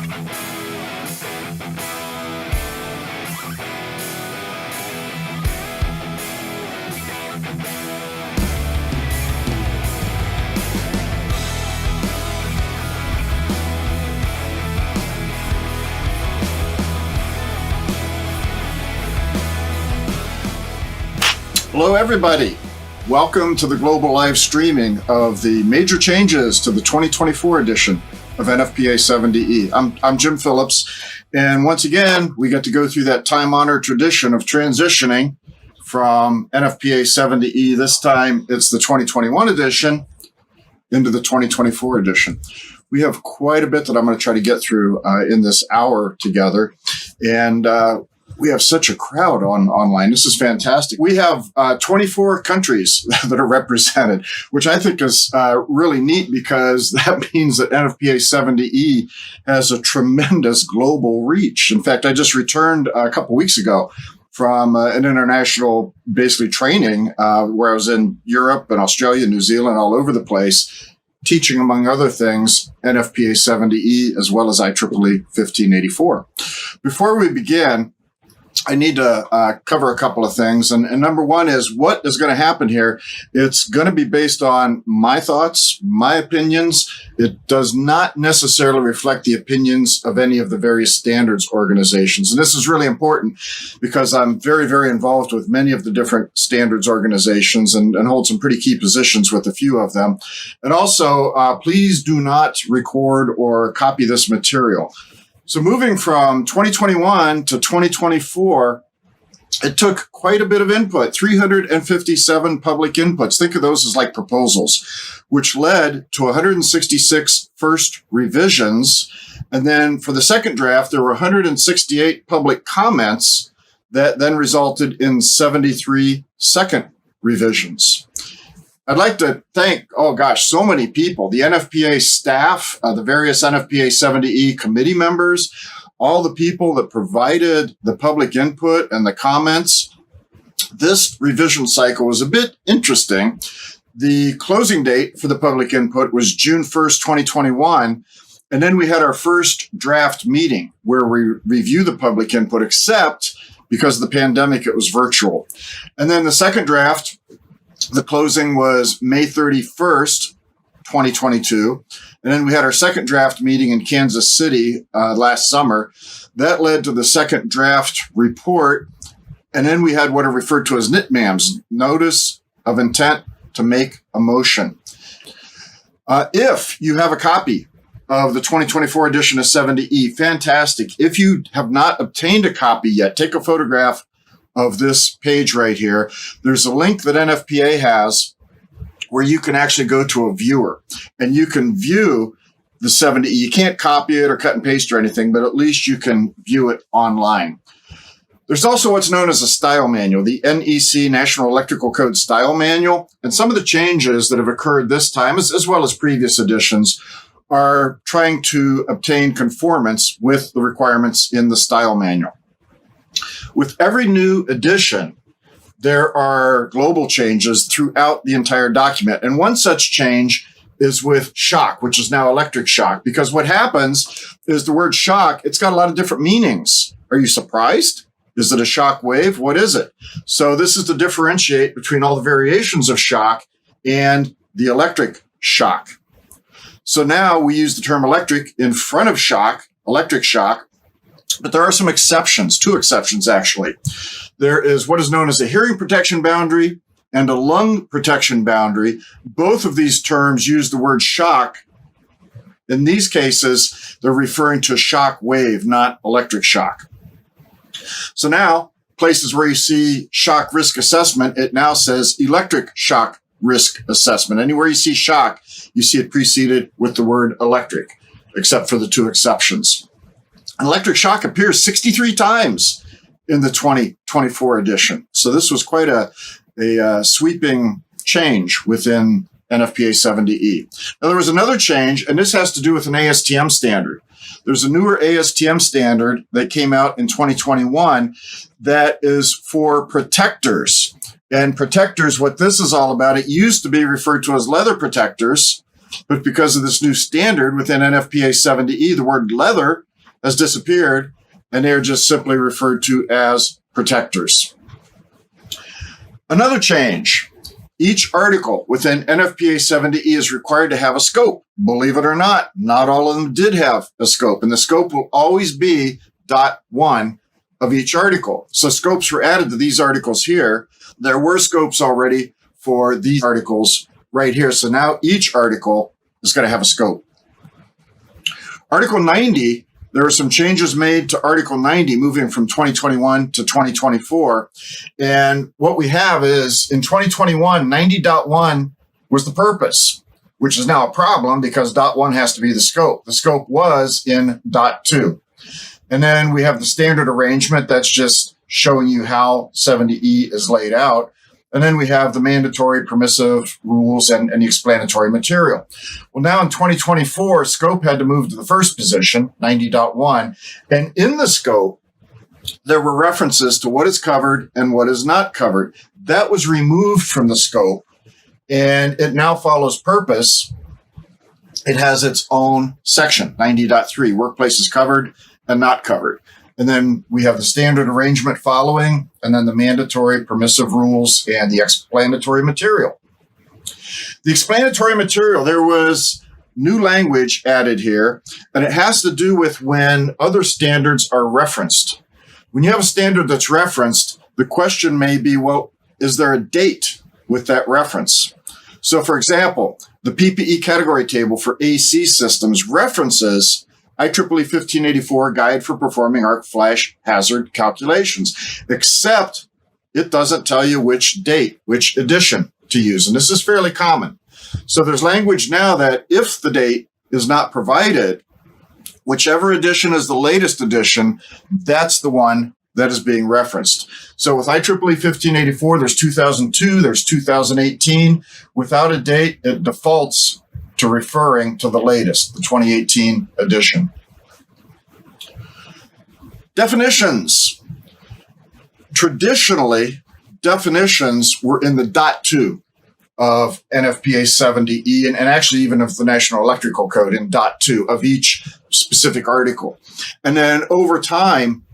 Hello, everybody. Welcome to the global live streaming of the major changes to the 2024 edition of NFPA 70E. I'm Jim Phillips, and once again, we get to go through that time-honored tradition of transitioning from NFPA 70E. This time, it's the 2021 edition into the 2024 edition. We have quite a bit that I'm going to try to get through in this hour together, and we have such a crowd online. This is fantastic. We have 24 countries that are represented, which I think is really neat because that means that NFPA 70E has a tremendous global reach. In fact, I just returned a couple weeks ago from an international basically training where I was in Europe and Australia, New Zealand, all over the place, teaching, among other things, NFPA 70E as well as IEEE 1584. Before we begin, I need to cover a couple of things. And number one is what is going to happen here. It's going to be based on my thoughts, my opinions. It does not necessarily reflect the opinions of any of the various standards organizations. And this is really important because I'm very, very involved with many of the different standards organizations and hold some pretty key positions with a few of them. And also, please do not record or copy this material. So moving from 2021 to 2024, it took quite a bit of input, 357 public inputs. Think of those as like proposals, which led to 166 first revisions. And then for the second draft, there were 168 public comments that then resulted in 73 second revisions. I'd like to thank, so many people, the NFPA staff, the various NFPA 70E committee members, all the people that provided the public input and the comments. This revision cycle was a bit interesting. The closing date for the public input was June 1st, 2021. And then we had our first draft meeting where we review the public input, except because of the pandemic, it was virtual. And then the second draft, the closing was May 31st, 2022. And then we had our second draft meeting in Kansas City last summer. That led to the second draft report. And then we had what are referred to as NITMAMs, Notice of Intent to Make a Motion. If you have a copy of the 2024 edition of 70E, fantastic. If you have not obtained a copy yet, take a photograph of this page right here. There's a link that NFPA has where you can actually go to a viewer and you can view the 70E. You can't copy it or cut and paste or anything, but at least you can view it online. There's also what's known as a style manual, the NEC National Electrical Code Style Manual. And some of the changes that have occurred this time, as well as previous editions, are trying to obtain conformance with the requirements in the style manual. With every new edition, there are global changes throughout the entire document. And one such change is with shock, which is now electric shock, because what happens is the word shock, it's got a lot of different meanings. Are you surprised? Is it a shock wave? What is it? So this is to differentiate between all the variations of shock and the electric shock. So now we use the term electric in front of shock, electric shock. But there are some exceptions, two exceptions actually. There is what is known as a hearing protection boundary and a lung protection boundary. Both of these terms use the word shock. In these cases, they're referring to shock wave, not electric shock. So now, places where you see shock risk assessment, it now says electric shock risk assessment. Anywhere you see shock, you see it preceded with the word electric, except for the two exceptions. Electric shock appears 63 times in the 2024 edition. So this was quite a sweeping change within NFPA 70E. Now, there was another change, and this has to do with an ASTM standard. There's a newer ASTM standard that came out in 2021 that is for protectors. And protectors, what this is all about, it used to be referred to as leather protectors, but because of this new standard within NFPA 70E, the word leather has disappeared, and they are just simply referred to as protectors. Another change. Each article within NFPA 70E is required to have a scope. Believe it or not all of them did have a scope, and the scope will always be .1 of each article. So scopes were added to these articles here. There were scopes already for these articles right here. So now each article is going to have a scope. Article 90, there are some changes made to Article 90 moving from 2021 to 2024. And what we have is in 2021, 90.1 was the purpose, which is now a problem because .1 has to be the scope. The scope was in .2. And then we have the standard arrangement that's just showing you how 70E is laid out. And then we have the mandatory permissive rules and the explanatory material. Well, now in 2024, scope had to move to the first position, 90.1. And in the scope, there were references to what is covered and what is not covered. That was removed from the scope, and it now follows purpose. It has its own section, 90.3, workplaces covered and not covered. And then we have the standard arrangement following, and then the mandatory permissive rules and the explanatory material. The explanatory material, there was new language added here, and it has to do with when other standards are referenced. When you have a standard that's referenced, the question may be, well, is there a date with that reference? So, for example, the PPE category table for AC systems references IEEE 1584 Guide for Performing Arc Flash Hazard Calculations, except it doesn't tell you which date, which edition to use. And this is fairly common. So there's language now that if the date is not provided, whichever edition is the latest edition, that's the one that is being referenced. So with IEEE 1584, there's 2002, there's 2018. Without a date, it defaults to referring to the latest, the 2018 edition. Definitions. Traditionally, definitions were in the .2 of NFPA 70E and actually even of the National Electrical Code in .2 of each specific article. And then over time,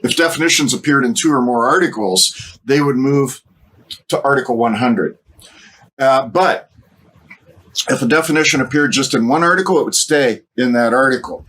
if definitions appeared in 2 or more articles, they would move to Article 100. But if a definition appeared just in one article, it would stay in that article.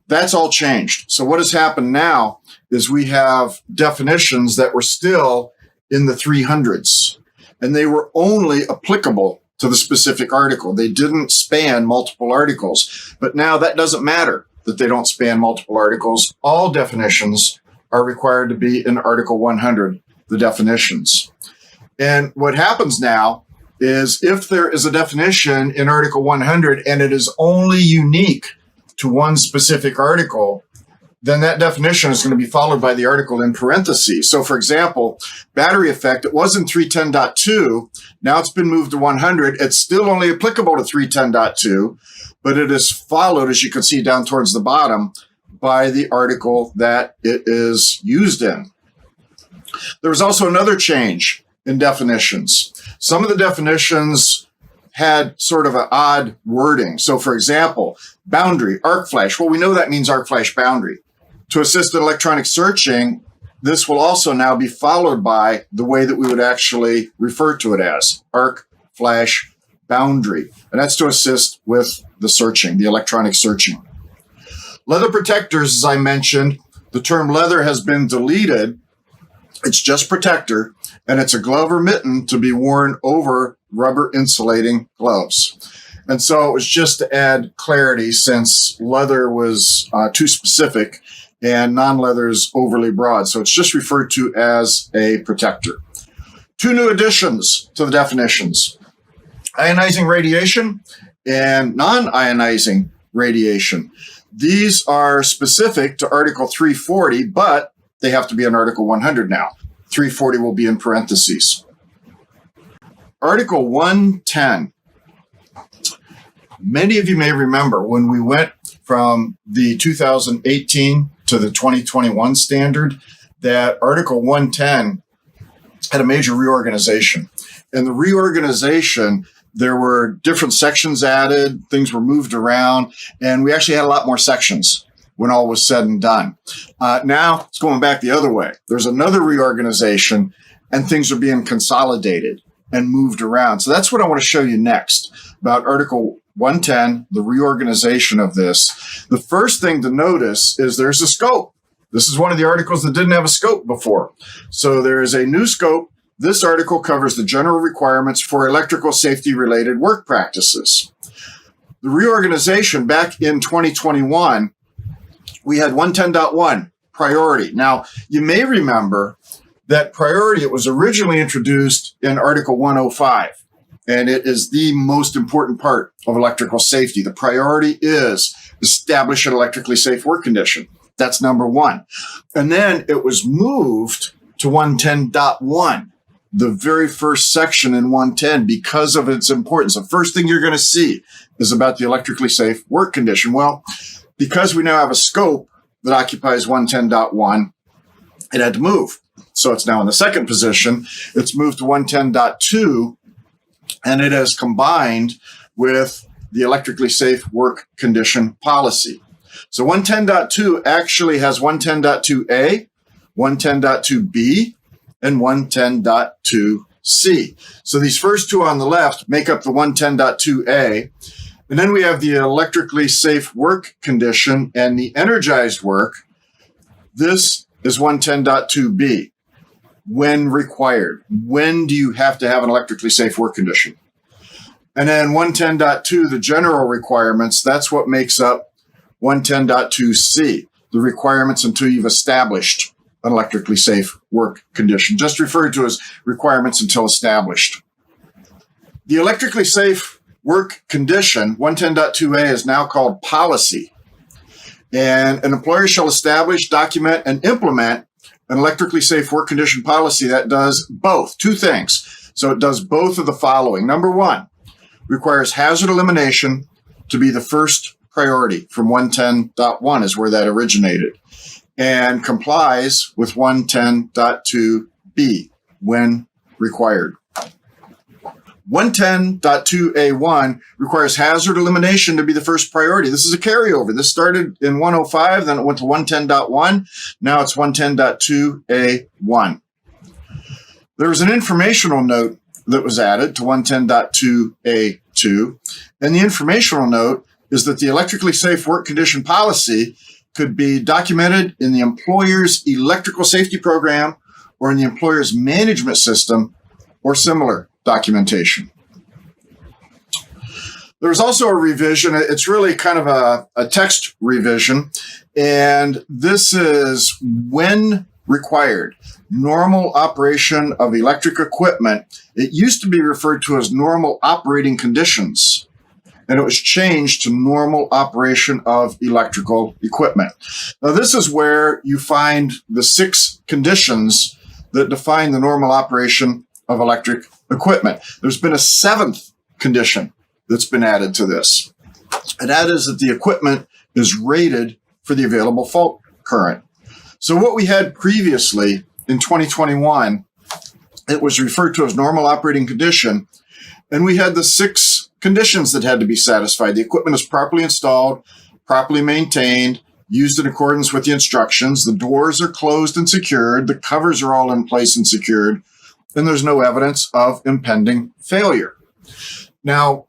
That's all changed. So what has happened now is we have definitions that were still in the 300s, and they were only applicable to the specific article. They didn't span multiple articles. But now that doesn't matter that they don't span multiple articles. All definitions are required to be in Article 100, the definitions. And what happens now is if there is a definition in Article 100 and it is only unique to one specific article, then that definition is going to be followed by the article in parentheses. So for example, battery effect, it was in 310.2. Now it's been moved to 100. It's still only applicable to 310.2, but it is followed, as you can see down towards the bottom, by the article that it is used in. There was also another change in definitions. Some of the definitions had sort of an odd wording. So for example, boundary, arc flash. Well, we know that means arc flash boundary. To assist in electronic searching, this will also now be followed by the way that we would actually refer to it as arc flash boundary. And that's to assist with the searching, the electronic searching. Leather protectors, as I mentioned, the term leather has been deleted. It's just protector, and it's a glove or mitten to be worn over rubber insulating gloves. And so it was just to add clarity since leather was too specific and non-leather is overly broad. So it's just referred to as a protector. 2 new additions to the definitions: ionizing radiation and non-ionizing radiation. These are specific to Article 340, but they have to be in Article 100 now. 340 will be in parentheses. Article 110. Many of you may remember when we went from the 2018 to the 2021 standard that Article 110 had a major reorganization. In the reorganization, there were different sections added, things were moved around, and we actually had a lot more sections when all was said and done. Now it's going back the other way. There's another reorganization and things are being consolidated and moved around. So that's what I want to show you next about Article 110, the reorganization of this. The first thing to notice is there's a scope. This is one of the articles that didn't have a scope before. So there is a new scope. This article covers the general requirements for electrical safety related work practices. The reorganization back in 2021, we had 110.1 priority. Now, you may remember that priority, it was originally introduced in Article 105, and it is the most important part of electrical safety. The priority is establish an electrically safe work condition. That's number one. And then it was moved to 110.1, the very first section in 110, because of its importance. The first thing you're going to see is about the electrically safe work condition. Well, because we now have a scope that occupies 110.1, it had to move. So it's now in the second position. It's moved to 110.2, and it has combined with the electrically safe work condition policy. So 110.2 actually has 110.2A, 110.2B, and 110.2C. So these first two on the left make up the 110.2A. And then we have the electrically safe work condition and the energized work. This is 110.2B. When required. When do you have to have an electrically safe work condition? And then 110.2, the general requirements, that's what makes up 110.2C, the requirements until you've established an electrically safe work condition, just referred to as requirements until established. The electrically safe work condition, 110.2A, is now called policy. And an employer shall establish, document, and implement an electrically safe work condition policy that does both, two things. So it does both of the following. Number one, requires hazard elimination to be the first priority from 110.1 is where that originated, and complies with 110.2B when required. 110.2A1 requires hazard elimination to be the first priority. This is a carryover. This started in 105, then it went to 110.1. Now it's 110.2A1. There was an informational note that was added to 110.2A2. And the informational note is that the electrically safe work condition policy could be documented in the employer's electrical safety program or in the employer's management system or similar documentation. There's also a revision. It's really kind of a text revision, and this is when required. Normal operation of electric equipment. It used to be referred to as normal operating conditions, and it was changed to normal operation of electrical equipment. Now, this is where you find the 6 conditions that define the normal operation of electric equipment. There's been a 7th condition that's been added to this, and that is that the equipment is rated for the available fault current. So what we had previously in 2021, it was referred to as normal operating condition, and we had the 6 conditions that had to be satisfied. The equipment is properly installed, properly maintained, used in accordance with the instructions, the doors are closed and secured, the covers are all in place and secured, and there's no evidence of impending failure. Now,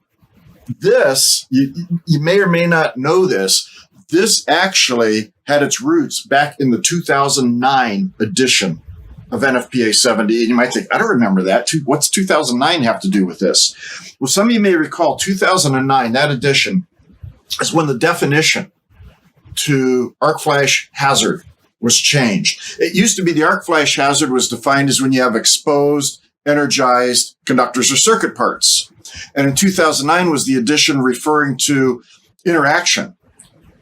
this, you may or may not know this, this actually had its roots back in the 2009 edition of NFPA 70E. And you might think, I don't remember that. What's 2009 have to do with this? Well, some of you may recall 2009, that edition is when the definition to arc flash hazard was changed. It used to be the arc flash hazard was defined as when you have exposed, energized conductors or circuit parts. And in 2009 was the addition referring to interaction.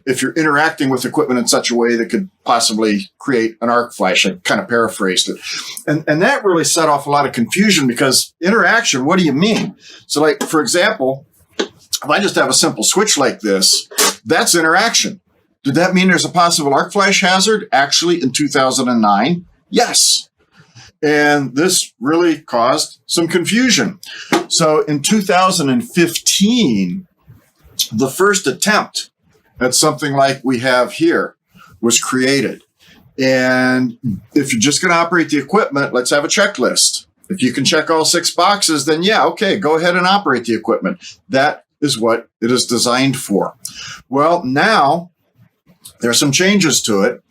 If you're interacting with equipment in such a way that could possibly create an arc flash, I kind of paraphrased it. And that really set off a lot of confusion because interaction, what do you mean? So like, for example, if I just have a simple switch like this, that's interaction. Did that mean there's a possible arc flash hazard? Actually, in 2009, yes. And this really caused some confusion. So in 2015, the first attempt at something like we have here was created. And if you're just going to operate the equipment, let's have a checklist. If you can check all 6 boxes, then yeah, okay, go ahead and operate the equipment. That is what it is designed for. Well, now there are some changes to it.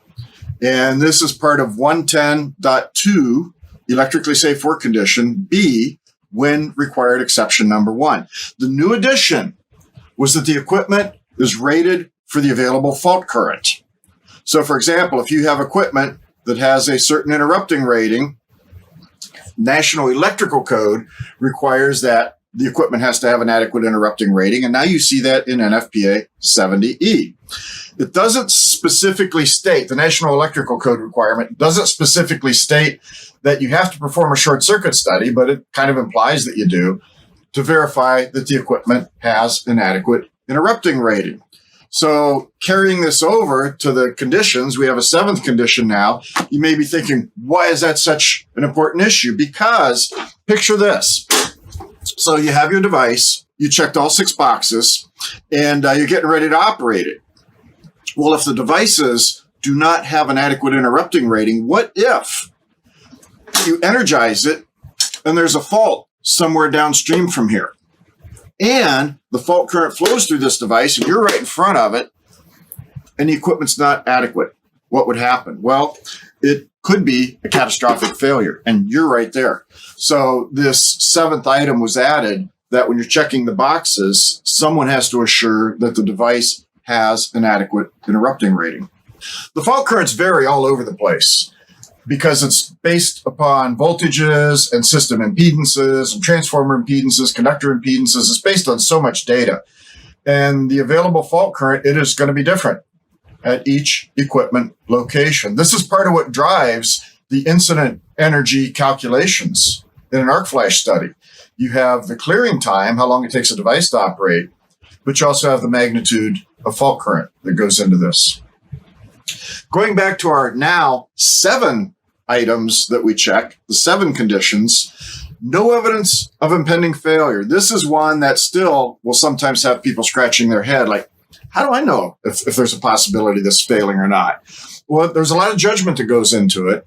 And this is part of 110.2, electrically safe work condition, B, when required exception number 1. The new addition was that the equipment is rated for the available fault current. So, for example, if you have equipment that has a certain interrupting rating, National Electrical Code requires that the equipment has to have an adequate interrupting rating, and now you see that in NFPA 70E. It doesn't specifically state, the National Electrical Code requirement doesn't specifically state that you have to perform a short circuit study, but it kind of implies that you do to verify that the equipment has an adequate interrupting rating. So carrying this over to the conditions, we have a 7th condition now. You may be thinking, why is that such an important issue? Because picture this. So you have your device, you checked all 6 boxes, and you're getting ready to operate it. Well, if the devices do not have an adequate interrupting rating, what if you energize it and there's a fault somewhere downstream from here? And the fault current flows through this device, and you're right in front of it, and the equipment's not adequate. What would happen? Well, it could be a catastrophic failure, and you're right there. So this 7th item was added that when you're checking the boxes, someone has to assure that the device has an adequate interrupting rating. The fault currents vary all over the place because it's based upon voltages and system impedances and transformer impedances, conductor impedances. It's based on so much data. And the available fault current, it is going to be different at each equipment location. This is part of what drives the incident energy calculations in an arc flash study. You have the clearing time, how long it takes a device to operate, but you also have the magnitude of fault current that goes into this. Going back to our now 7 items that we check, the 7 conditions, no evidence of impending failure. This is one that still will sometimes have people scratching their head like, how do I know if there's a possibility this failing or not? Well, there's a lot of judgment that goes into it.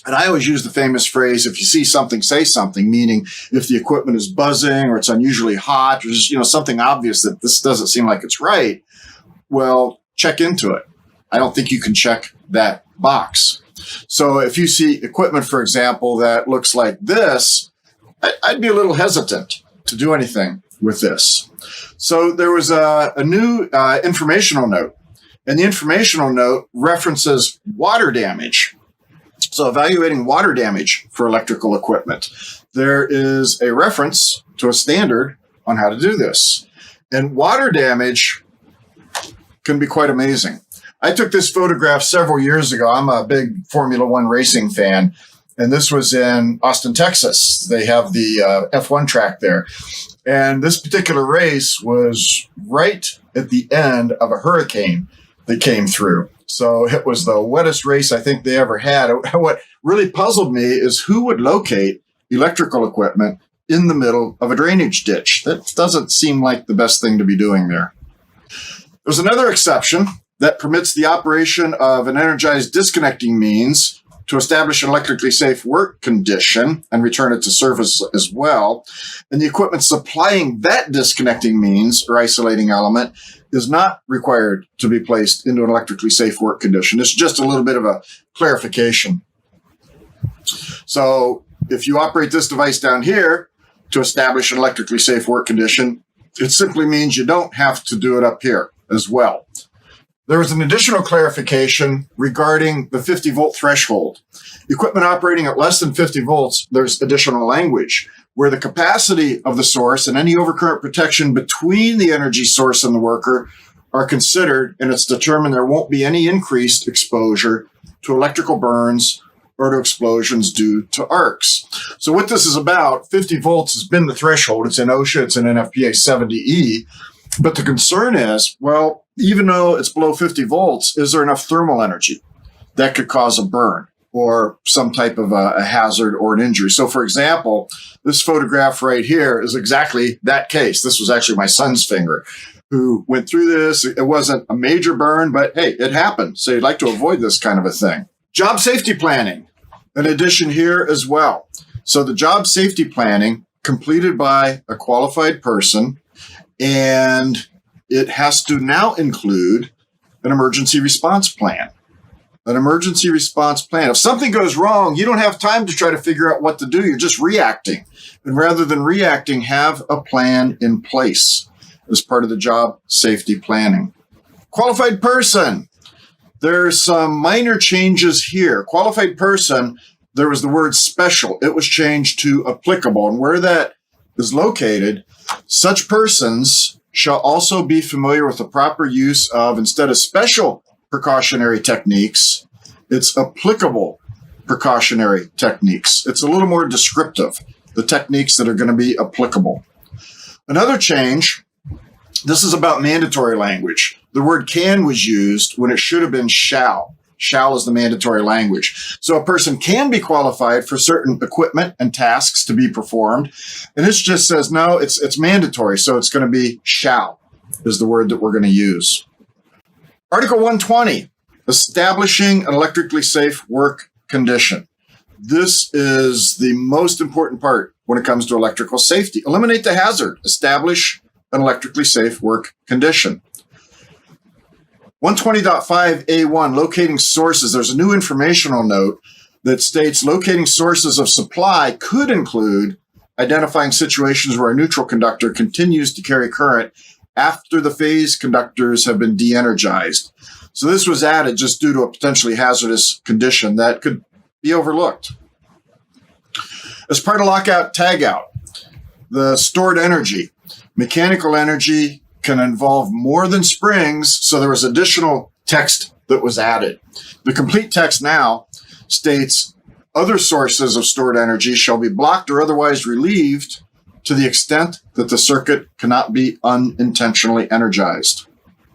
And I always use the famous phrase, if you see something, say something, meaning if the equipment is buzzing or it's unusually hot or just, something obvious that this doesn't seem like it's right, well, check into it. I don't think you can check that box. So if you see equipment, for example, that looks like this, I'd be a little hesitant to do anything with this. So there was a new informational note, and the informational note references water damage. So evaluating water damage for electrical equipment. There is a reference to a standard on how to do this. And water damage can be quite amazing. I took this photograph several years ago. I'm a big Formula One racing fan, and this was in Austin, Texas. They have the F1 track there. And this particular race was right at the end of a hurricane that came through. So it was the wettest race I think they ever had. What really puzzled me is who would locate electrical equipment in the middle of a drainage ditch. That doesn't seem like the best thing to be doing there. There's another exception that permits the operation of an energized disconnecting means to establish an electrically safe work condition and return it to service as well. And the equipment supplying that disconnecting means or isolating element is not required to be placed into an electrically safe work condition. It's just a little bit of a clarification. So if you operate this device down here to establish an electrically safe work condition, it simply means you don't have to do it up here as well. There was an additional clarification regarding the 50 volt threshold. Equipment operating at less than 50 volts, there's additional language where the capacity of the source and any overcurrent protection between the energy source and the worker are considered, and it's determined there won't be any increased exposure to electrical burns or to explosions due to arcs. So what this is about, 50 volts has been the threshold. It's in OSHA, it's in NFPA 70E. But the concern is, well, even though it's below 50 volts, is there enough thermal energy that could cause a burn or some type of a hazard or an injury? So, for example, this photograph right here is exactly that case. This was actually my son's finger. who went through this. It wasn't a major burn, but hey, it happened. So you'd like to avoid this kind of a thing. Job safety planning, an addition here as well. So the job safety planning completed by a qualified person, and it has to now include an emergency response plan. An emergency response plan. If something goes wrong, you don't have time to try to figure out what to do. You're just reacting. And rather than reacting, have a plan in place as part of the job safety planning. Qualified person. There's some minor changes here. Qualified person, there was the word special. It was changed to applicable. And where that is located, such persons shall also be familiar with the proper use of, instead of special precautionary techniques, it's applicable precautionary techniques. It's a little more descriptive, the techniques that are going to be applicable. Another change, this is about mandatory language. The word can was used when it should have been shall. Shall is the mandatory language. So a person can be qualified for certain equipment and tasks to be performed. And this just says, no, it's mandatory. So it's going to be shall is the word that we're going to use. Article 120, establishing an electrically safe work condition. This is the most important part when it comes to electrical safety. Eliminate the hazard. Establish an electrically safe work condition. 120.5A1, locating sources. There's a new informational note that states locating sources of supply could include identifying situations where a neutral conductor continues to carry current after the phase conductors have been de-energized. So this was added just due to a potentially hazardous condition that could be overlooked. As part of lockout tagout, the stored energy. Mechanical energy can involve more than springs, so there was additional text that was added. The complete text now states other sources of stored energy shall be blocked or otherwise relieved to the extent that the circuit cannot be unintentionally energized.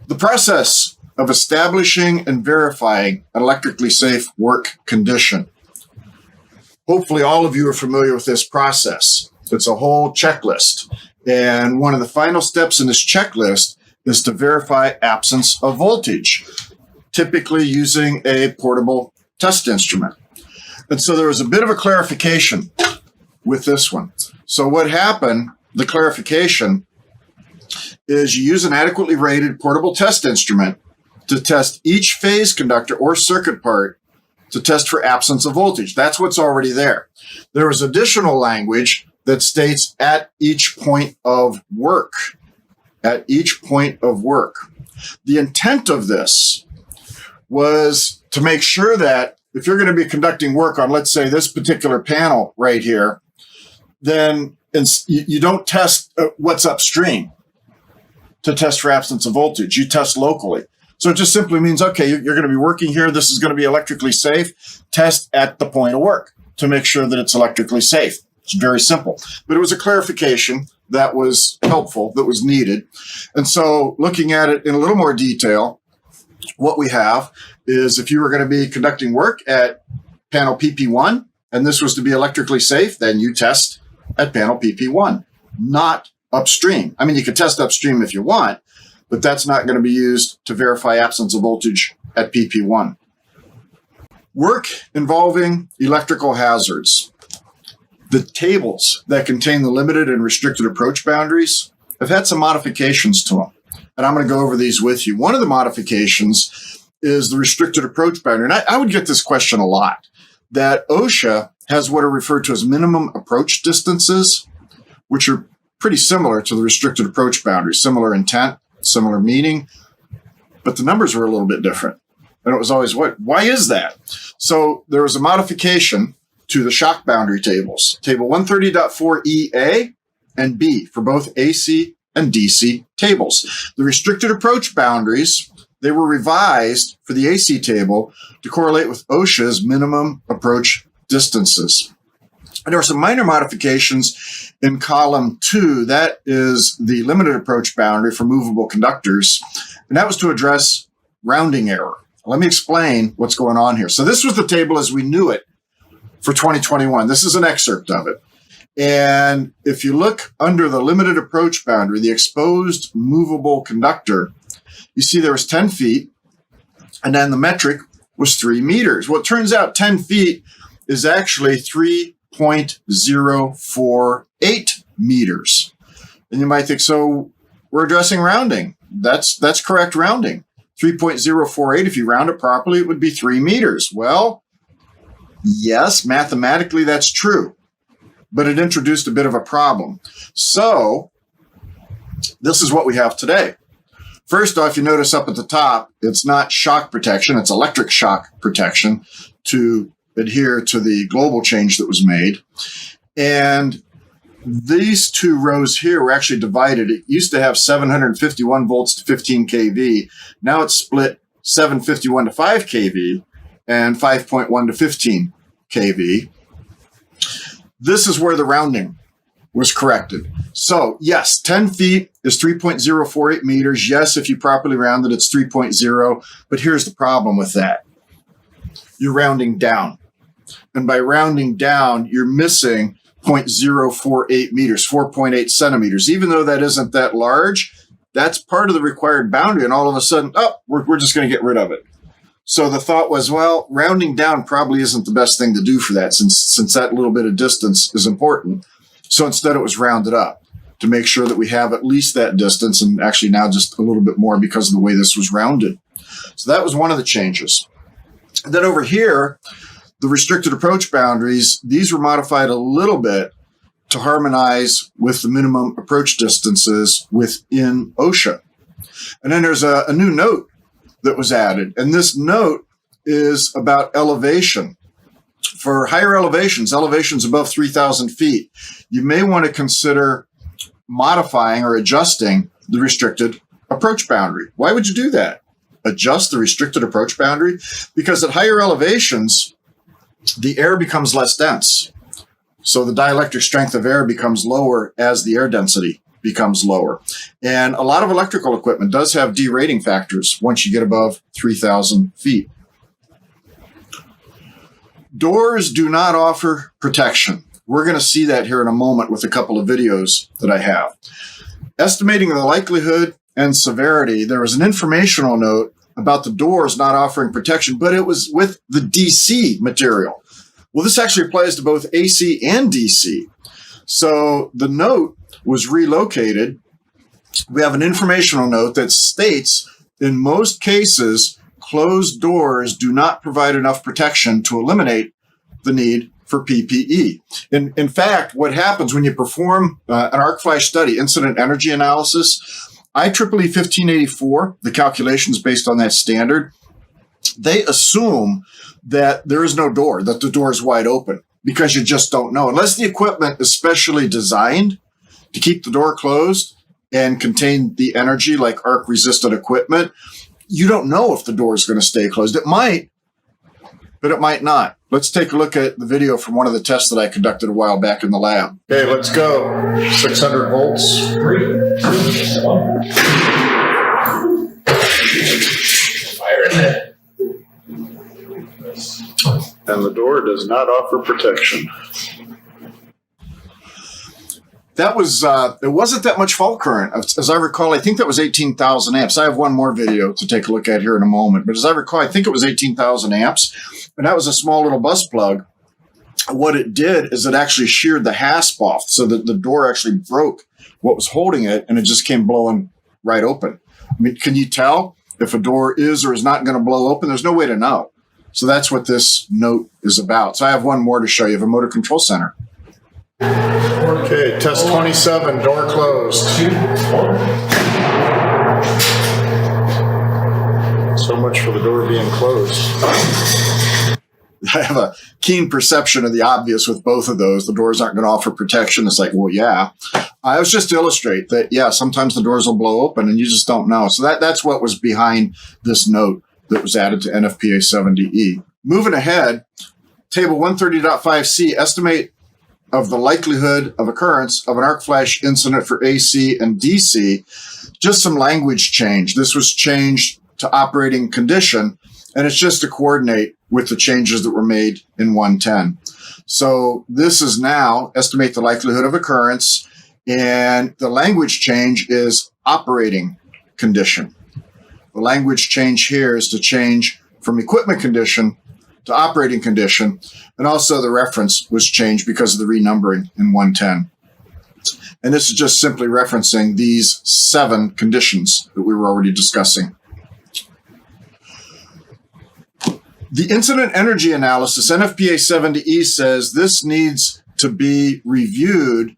The process of establishing and verifying an electrically safe work condition. Hopefully all of you are familiar with this process. It's a whole checklist. And one of the final steps in this checklist is to verify absence of voltage, typically using a portable test instrument. And so there was a bit of a clarification with this one. So what happened, the clarification, is you use an adequately rated portable test instrument to test each phase conductor or circuit part to test for absence of voltage. That's what's already there. There was additional language that states at each point of work. At each point of work. The intent of this was to make sure that if you're going to be conducting work on, let's say, this particular panel right here, then you don't test what's upstream to test for absence of voltage. You test locally. So it just simply means, okay, you're going to be working here. This is going to be electrically safe. Test at the point of work to make sure that it's electrically safe. It's very simple. But it was a clarification that was helpful, that was needed. And so looking at it in a little more detail, what we have is if you were going to be conducting work at panel PP1, and this was to be electrically safe, then you test at panel PP1, not upstream. I mean, you could test upstream if you want, but that's not going to be used to verify absence of voltage at PP1. Work involving electrical hazards. The tables that contain the limited and restricted approach boundaries have had some modifications to them, and I'm going to go over these with you. One of the modifications is the restricted approach boundary, and I would get this question a lot, that OSHA has what are referred to as minimum approach distances, which are pretty similar to the restricted approach boundary, similar intent, similar meaning, but the numbers were a little bit different. And it was always, why is that? So there was a modification to the shock boundary tables, table 130.4EA and B for both AC and DC tables. The restricted approach boundaries, they were revised for the AC table to correlate with OSHA's minimum approach distances. And there were some minor modifications in column 2. That is the limited approach boundary for movable conductors. And that was to address rounding error. Let me explain what's going on here. So this was the table as we knew it for 2021. This is an excerpt of it. And if you look under the limited approach boundary, the exposed movable conductor, you see there was 10 feet, and then the metric was 3 meters. Well, it turns out 10 feet is actually 3.048 meters. And you might think, so we're addressing rounding. That's correct rounding. 3.048, if you round it properly, it would be 3 meters. Well, yes, mathematically that's true, but it introduced a bit of a problem. So this is what we have today. First off, you notice up at the top, it's not shock protection, it's electric shock protection to adhere to the global change that was made. And these two rows here were actually divided. It used to have 751 volts to 15 kV. Now it's split 751 to 5 kV and 5.1 to 15 kV. This is where the rounding was corrected. So yes, 10 feet is 3.048 meters. Yes, if you properly round it, it's 3.0. But here's the problem with that. You're rounding down. And by rounding down, you're missing 0.048 meters, 4.8 centimeters. Even though that isn't that large, that's part of the required boundary. And all of a sudden, we're just going to get rid of it. So the thought was, well, rounding down probably isn't the best thing to do for that since that little bit of distance is important. So instead, it was rounded up to make sure that we have at least that distance, and actually now just a little bit more because of the way this was rounded. So that was one of the changes. And then over here, the restricted approach boundaries, these were modified a little bit to harmonize with the minimum approach distances within OSHA. And then there's a new note that was added. And this note is about elevation. For higher elevations above 3,000 feet, you may want to consider modifying or adjusting the restricted approach boundary. Why would you do that? Adjust the restricted approach boundary? Because at higher elevations, the air becomes less dense. So the dielectric strength of air becomes lower as the air density becomes lower. And a lot of electrical equipment does have derating factors once you get above 3,000 feet. Doors do not offer protection. We're going to see that here in a moment with a couple of videos that I have. Estimating the likelihood and severity, there was an informational note about the doors not offering protection, but it was with the DC material. Well, this actually applies to both AC and DC. So the note was relocated. We have an informational note that states, in most cases, closed doors do not provide enough protection to eliminate the need for PPE. In fact, what happens when you perform an arc flash study, incident energy analysis, IEEE 1584, the calculations based on that standard, they assume that there is no door, that the door is wide open, because you just don't know. Unless the equipment is specially designed to keep the door closed and contain the energy like arc-resistant equipment, you don't know if the door is going to stay closed. It might, but it might not. Let's take a look at the video from one of the tests that I conducted a while back in the lab. Okay, let's go. 600 volts. 3, 2, 1. Fire in there. And the door does not offer protection. That was, it wasn't that much fault current. As I recall, I think that was 18,000 amps. I have one more video to take a look at here in a moment. But as I recall, I think it was 18,000 amps. And that was a small little bus plug. What it did is it actually sheared the hasp off so that the door actually broke what was holding it, and it just came blowing right open. I mean, can you tell if a door is or is not going to blow open? There's no way to know. So that's what this note is about. So I have one more to show you of a motor control center. Okay, test 27, door closed. 2, 1. So much for the door being closed. I have a keen perception of the obvious with both of those. The doors aren't going to offer protection. It's like, well, yeah. I was just to illustrate that, yeah, sometimes the doors will blow open and you just don't know. So that's what was behind this note that was added to NFPA 70E. Moving ahead, table 130.5C, estimate of the likelihood of occurrence of an arc flash incident for AC and DC. Just some language change. This was changed to operating condition, and it's just to coordinate with the changes that were made in 110. So this is now estimate the likelihood of occurrence, and the language change is operating condition. The language change here is to change from equipment condition to operating condition, and also the reference was changed because of the renumbering in 110. And this is just simply referencing these 7 conditions that we were already discussing. The incident energy analysis, NFPA 70E, says this needs to be reviewed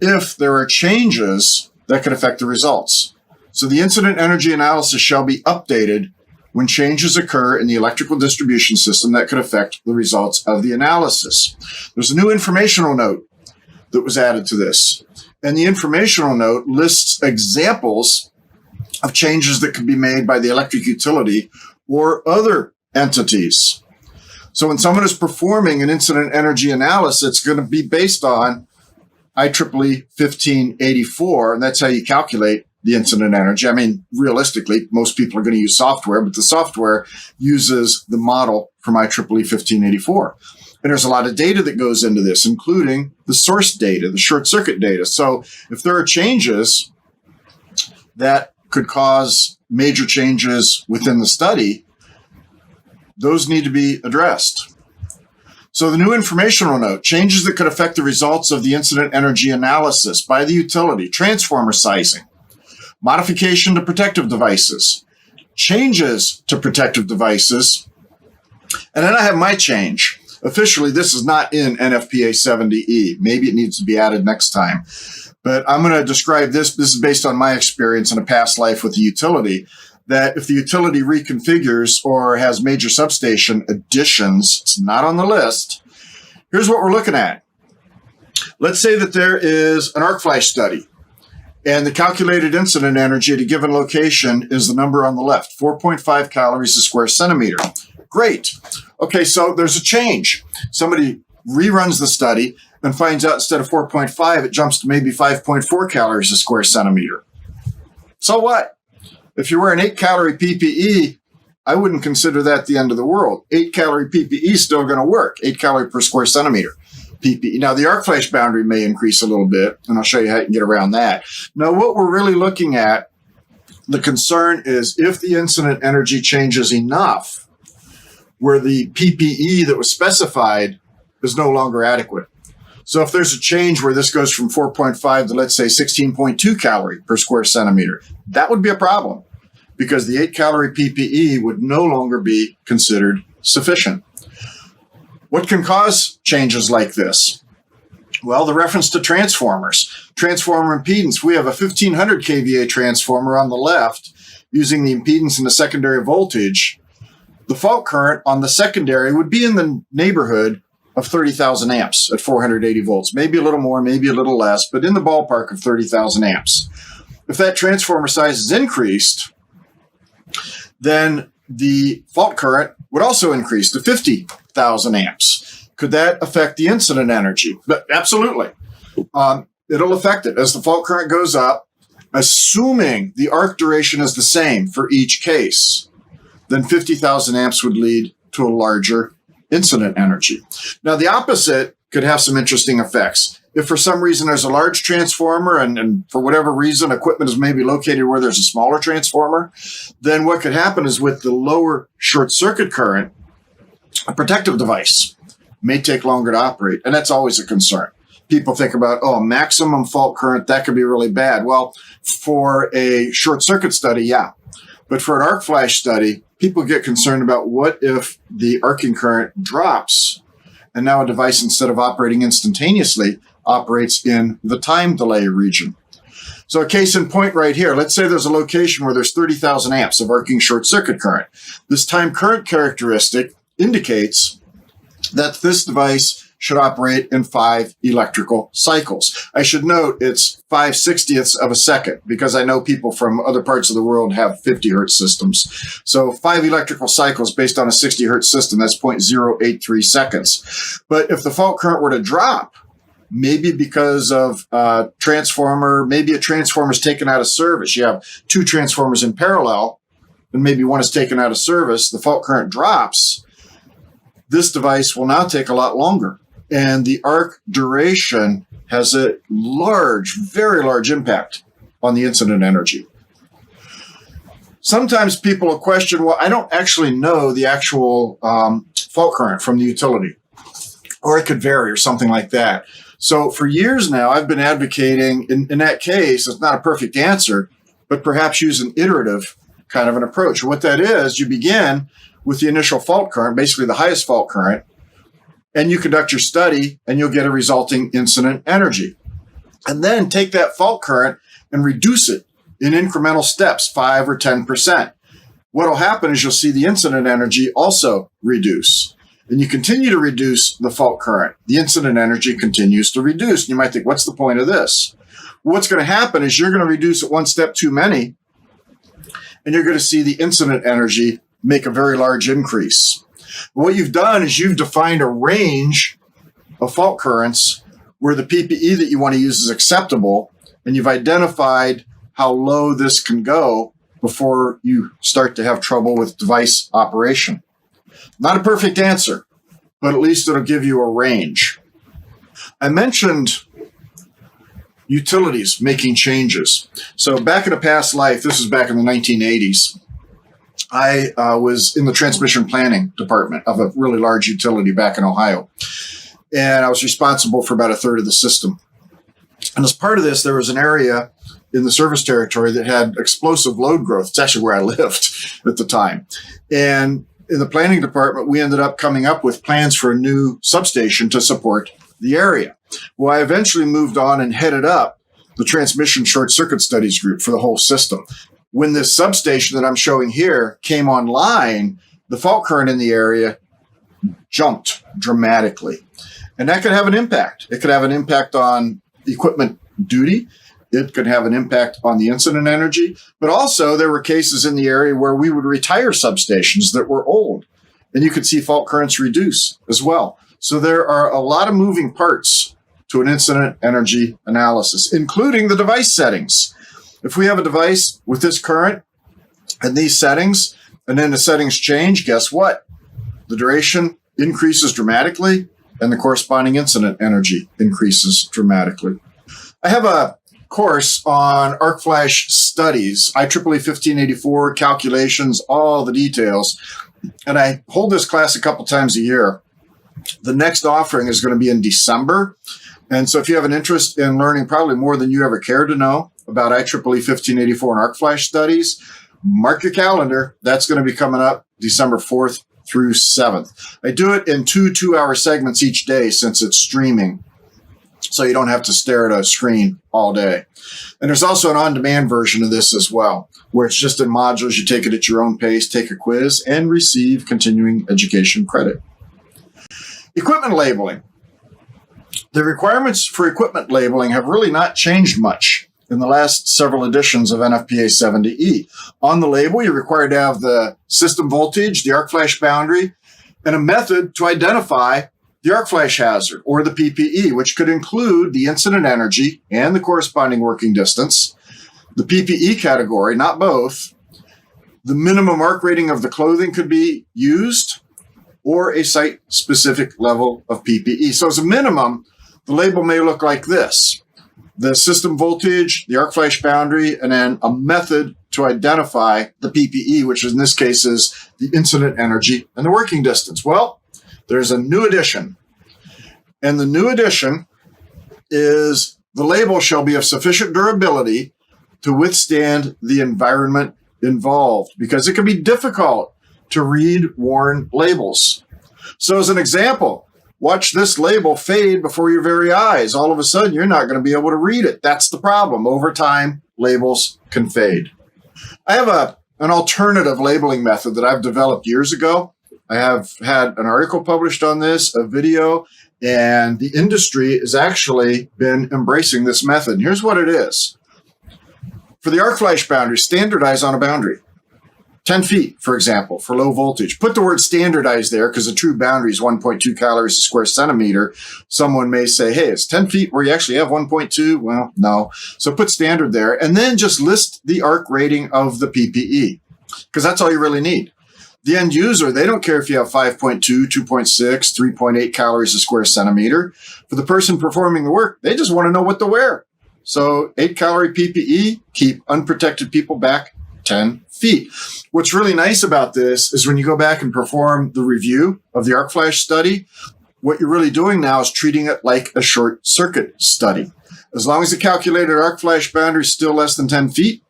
if there are changes that could affect the results. So the incident energy analysis shall be updated when changes occur in the electrical distribution system that could affect the results of the analysis. There's a new informational note that was added to this. And the informational note lists examples of changes that could be made by the electric utility or other entities. So when someone is performing an incident energy analysis, it's going to be based on IEEE 1584, and that's how you calculate the incident energy. I mean, realistically, most people are going to use software, but the software uses the model from IEEE 1584. And there's a lot of data that goes into this, including the source data, the short circuit data. So if there are changes that could cause major changes within the study, those need to be addressed. So the new informational note, changes that could affect the results of the incident energy analysis by the utility, transformer sizing, modification to protective devices, changes to protective devices, and then I have my change. Officially, this is not in NFPA 70E. Maybe it needs to be added next time. But I'm going to describe this. This is based on my experience in a past life with the utility, that if the utility reconfigures or has major substation additions, it's not on the list. Here's what we're looking at. Let's say that there is an arc flash study, and the calculated incident energy at a given location is the number on the left, 4.5 calories a square centimeter. Great. Okay, so there's a change. Somebody reruns the study and finds out instead of 4.5, it jumps to maybe 5.4 calories a square centimeter. So what? If you wear an 8-calorie PPE, I wouldn't consider that the end of the world. 8-calorie PPE is still going to work, 8 calories per square centimeter PPE. Now, the arc flash boundary may increase a little bit, and I'll show you how you can get around that. Now, what we're really looking at, the concern is if the incident energy changes enough where the PPE that was specified is no longer adequate. So if there's a change where this goes from 4.5 to, let's say, 16.2 calorie per square centimeter, that would be a problem because the 8-calorie PPE would no longer be considered sufficient. What can cause changes like this? Well, the reference to transformers. Transformer impedance. We have a 1500 kVA transformer on the left using the impedance and the secondary voltage. The fault current on the secondary would be in the neighborhood of 30,000 amps at 480 volts, maybe a little more, maybe a little less, but in the ballpark of 30,000 amps. If that transformer size is increased, then the fault current would also increase to 50,000 amps. Could that affect the incident energy? But absolutely. It'll affect it as the fault current goes up, assuming the arc duration is the same for each case. Then 50,000 amps would lead to a larger incident energy. Now, the opposite could have some interesting effects. If for some reason there's a large transformer and for whatever reason equipment is maybe located where there's a smaller transformer, then what could happen is with the lower short circuit current, a protective device may take longer to operate. And that's always a concern. People think about, maximum fault current, that could be really bad. Well, for a short circuit study, yeah. But for an arc flash study, people get concerned about what if the arcing current drops and now a device, instead of operating instantaneously, operates in the time delay region. So a case in point right here, let's say there's a location where there's 30,000 amps of arcing short circuit current. This time current characteristic indicates that this device should operate in 5 electrical cycles. I should note it's 5/60ths of a second because I know people from other parts of the world have 50 hertz systems. So 5 electrical cycles based on a 60 hertz system, that's 0.083 seconds. But if the fault current were to drop, maybe because of a transformer, maybe a transformer is taken out of service. You have 2 transformers in parallel, and maybe one is taken out of service. The fault current drops. This device will now take a lot longer And the arc duration has a large, very large impact on the incident energy. Sometimes people will question, well, I don't actually know the actual fault current from the utility, or it could vary or something like that. So for years now, I've been advocating, in that case, it's not a perfect answer, but perhaps use an iterative kind of an approach. What that is, you begin with the initial fault current, basically the highest fault current, and you conduct your study, and you'll get a resulting incident energy. And then take that fault current and reduce it in incremental steps, 5 or 10%. What will happen is you'll see the incident energy also reduce. And you continue to reduce the fault current. The incident energy continues to reduce. And you might think, what's the point of this? What's going to happen is you're going to reduce it one step too many, and you're going to see the incident energy make a very large increase. What you've done is you've defined a range of fault currents where the PPE that you want to use is acceptable, and you've identified how low this can go before you start to have trouble with device operation. Not a perfect answer, but at least it'll give you a range. I mentioned utilities making changes. So back in a past life, this was back in the 1980s, I was in the transmission planning department of a really large utility back in Ohio. And I was responsible for about a third of the system. And as part of this, there was an area in the service territory that had explosive load growth. It's actually where I lived at the time. And in the planning department, we ended up coming up with plans for a new substation to support the area. Well, I eventually moved on and headed up the transmission short circuit studies group for the whole system. When this substation that I'm showing here came online, the fault current in the area jumped dramatically. And that could have an impact. It could have an impact on equipment duty. It could have an impact on the incident energy. But also there were cases in the area where we would retire substations that were old, and you could see fault currents reduce as well. So there are a lot of moving parts to an incident energy analysis, including the device settings. If we have a device with this current and these settings, and then the settings change, guess what? The duration increases dramatically, and the corresponding incident energy increases dramatically. I have a course on arc flash studies, IEEE 1584, calculations, all the details. And I hold this class a couple times a year. The next offering is going to be in December. And so if you have an interest in learning probably more than you ever care to know about IEEE 1584 and arc flash studies, mark your calendar. That's going to be coming up December 4th through 7th. I do it in 2 2-hour segments each day since it's streaming, so you don't have to stare at a screen all day. And there's also an on-demand version of this as well, where it's just in modules. You take it at your own pace, take a quiz, and receive continuing education credit. Equipment labeling. The requirements for equipment labeling have really not changed much in the last several editions of NFPA 70E. On the label, you're required to have the system voltage, the arc flash boundary, and a method to identify the arc flash hazard, or the PPE, which could include the incident energy and the corresponding working distance, the PPE category, not both, the minimum arc rating of the clothing could be used, or a site-specific level of PPE. So as a minimum, the label may look like this: the system voltage, the arc flash boundary, and then a method to identify the PPE, which in this case is the incident energy and the working distance. Well, there's a new addition. And the new addition is the label shall be of sufficient durability to withstand the environment involved, because it can be difficult to read worn labels. So as an example, watch this label fade before your very eyes. All of a sudden, you're not going to be able to read it. That's the problem. Over time, labels can fade. I have an alternative labeling method that I've developed years ago. I have had an article published on this, a video, and the industry has actually been embracing this method. And here's what it is. For the arc flash boundary, standardize on a boundary. 10 feet, for example, for low voltage. Put the word standardize there because the true boundary is 1.2 calories a square centimeter. Someone may say, hey, it's 10 feet where you actually have 1.2. Well, no. So put standard there, and then just list the arc rating of the PPE, because that's all you really need. The end user, they don't care if you have 5.2, 2.6, 3.8 calories a square centimeter. For the person performing the work, they just want to know what to wear. So 8-calorie PPE, keep unprotected people back 10 feet. What's really nice about this is when you go back and perform the review of the arc flash study, what you're really doing now is treating it like a short circuit study. As long as the calculated arc flash boundary is still less than 10 feet,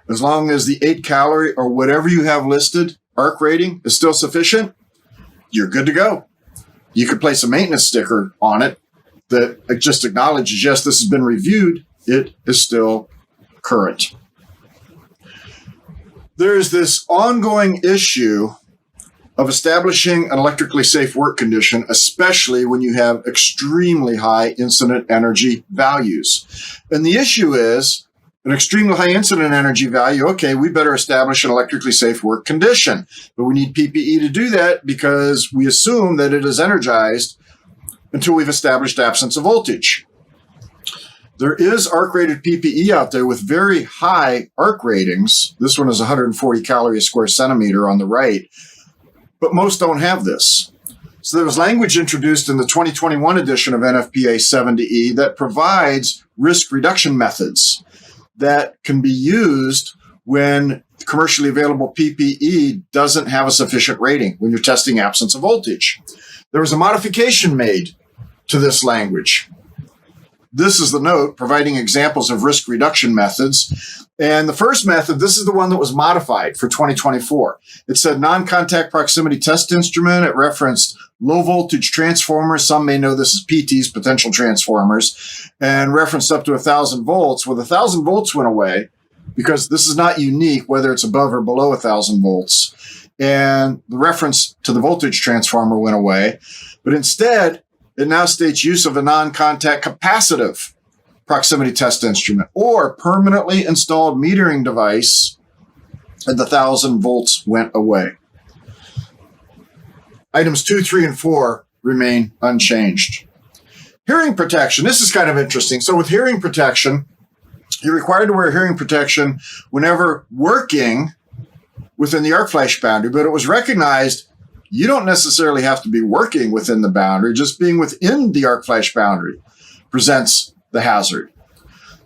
as long as the 8-calorie or whatever you have listed arc rating is still sufficient, you're good to go. You could place a maintenance sticker on it that just acknowledges, yes, this has been reviewed. It is still current. There's this ongoing issue of establishing an electrically safe work condition, especially when you have extremely high incident energy values. And the issue is an extremely high incident energy value. Okay, we better establish an electrically safe work condition. But we need PPE to do that because we assume that it is energized until we've established absence of voltage. There is arc-rated PPE out there with very high arc ratings. This one is 140 calories a square centimeter on the right, but most don't have this. So there was language introduced in the 2021 edition of NFPA 70E that provides risk reduction methods that can be used when commercially available PPE doesn't have a sufficient rating when you're testing absence of voltage. There was a modification made to this language. This is the note providing examples of risk reduction methods. And the first method, this is the one that was modified for 2024. It said non-contact proximity test instrument. It referenced low voltage transformers. Some may know this as PTs, potential transformers, and referenced up to 1,000 volts. Well, the 1,000 volts went away because this is not unique, whether it's above or below 1,000 volts. And the reference to the voltage transformer went away. But instead, it now states use of a non-contact capacitive proximity test instrument or permanently installed metering device, and the 1,000 volts went away. Items 2, 3, and 4 remain unchanged. Hearing protection. This is kind of interesting. So with hearing protection, you're required to wear hearing protection whenever working within the arc flash boundary, but it was recognized you don't necessarily have to be working within the boundary. Just being within the arc flash boundary presents the hazard.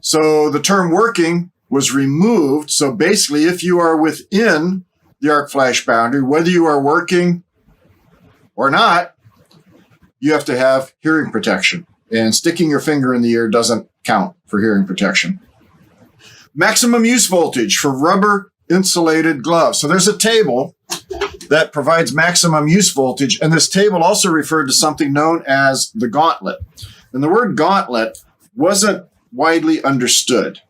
So the term working was removed. So basically, if you are within the arc flash boundary, whether you are working or not, you have to have hearing protection. And sticking your finger in the ear doesn't count for hearing protection. Maximum use voltage for rubber insulated gloves. So there's a table that provides maximum use voltage. And this table also referred to something known as the gauntlet. And the word gauntlet wasn't widely understood.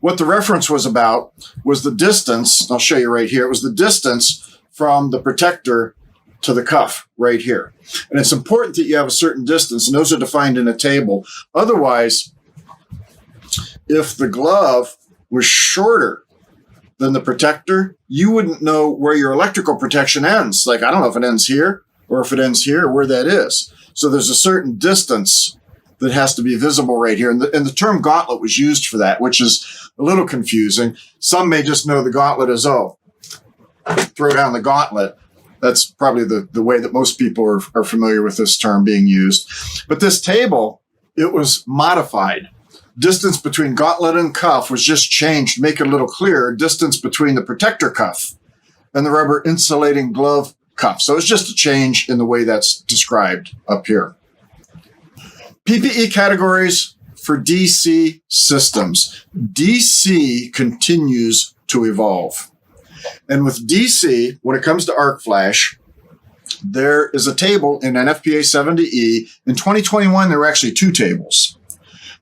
What the reference was about was the distance. I'll show you right here. It was the distance from the protector to the cuff right here. And it's important that you have a certain distance, and those are defined in a table. Otherwise, if the glove was shorter than the protector, you wouldn't know where your electrical protection ends. Like, I don't know if it ends here or if it ends here or where that is. So there's a certain distance that has to be visible right here. And the term gauntlet was used for that, which is a little confusing. Some may just know the gauntlet as, throw down the gauntlet. That's probably the way that most people are familiar with this term being used. But this table, it was modified. Distance between gauntlet and cuff was just changed to make it a little clearer. Distance between the protector cuff and the rubber insulating glove cuff. So it's just a change in the way that's described up here. PPE categories for DC systems. DC continues to evolve. And with DC, when it comes to arc flash, there is a table in NFPA 70E. In 2021, there were actually two tables.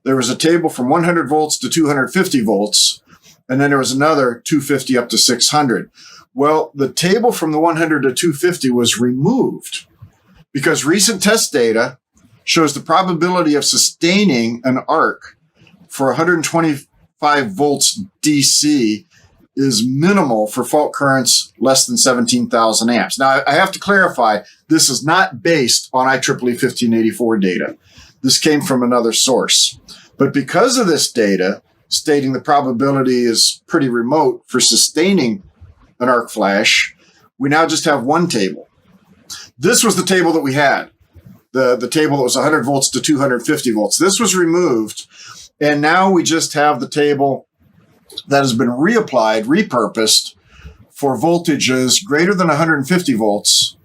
There was a table from 100 volts to 250 volts, and then there was another 250 up to 600. Well, the table from the 100 to 250 was removed because recent test data shows the probability of sustaining an arc for 125 volts DC is minimal for fault currents less than 17,000 amps. Now, I have to clarify, this is not based on IEEE 1584 data. This came from another source. But because of this data, stating the probability is pretty remote for sustaining an arc flash, we now just have one table. This was the table that we had, the table that was 100 volts to 250 volts. This was removed, and now we just have the table that has been reapplied, repurposed for voltages greater than 150 volts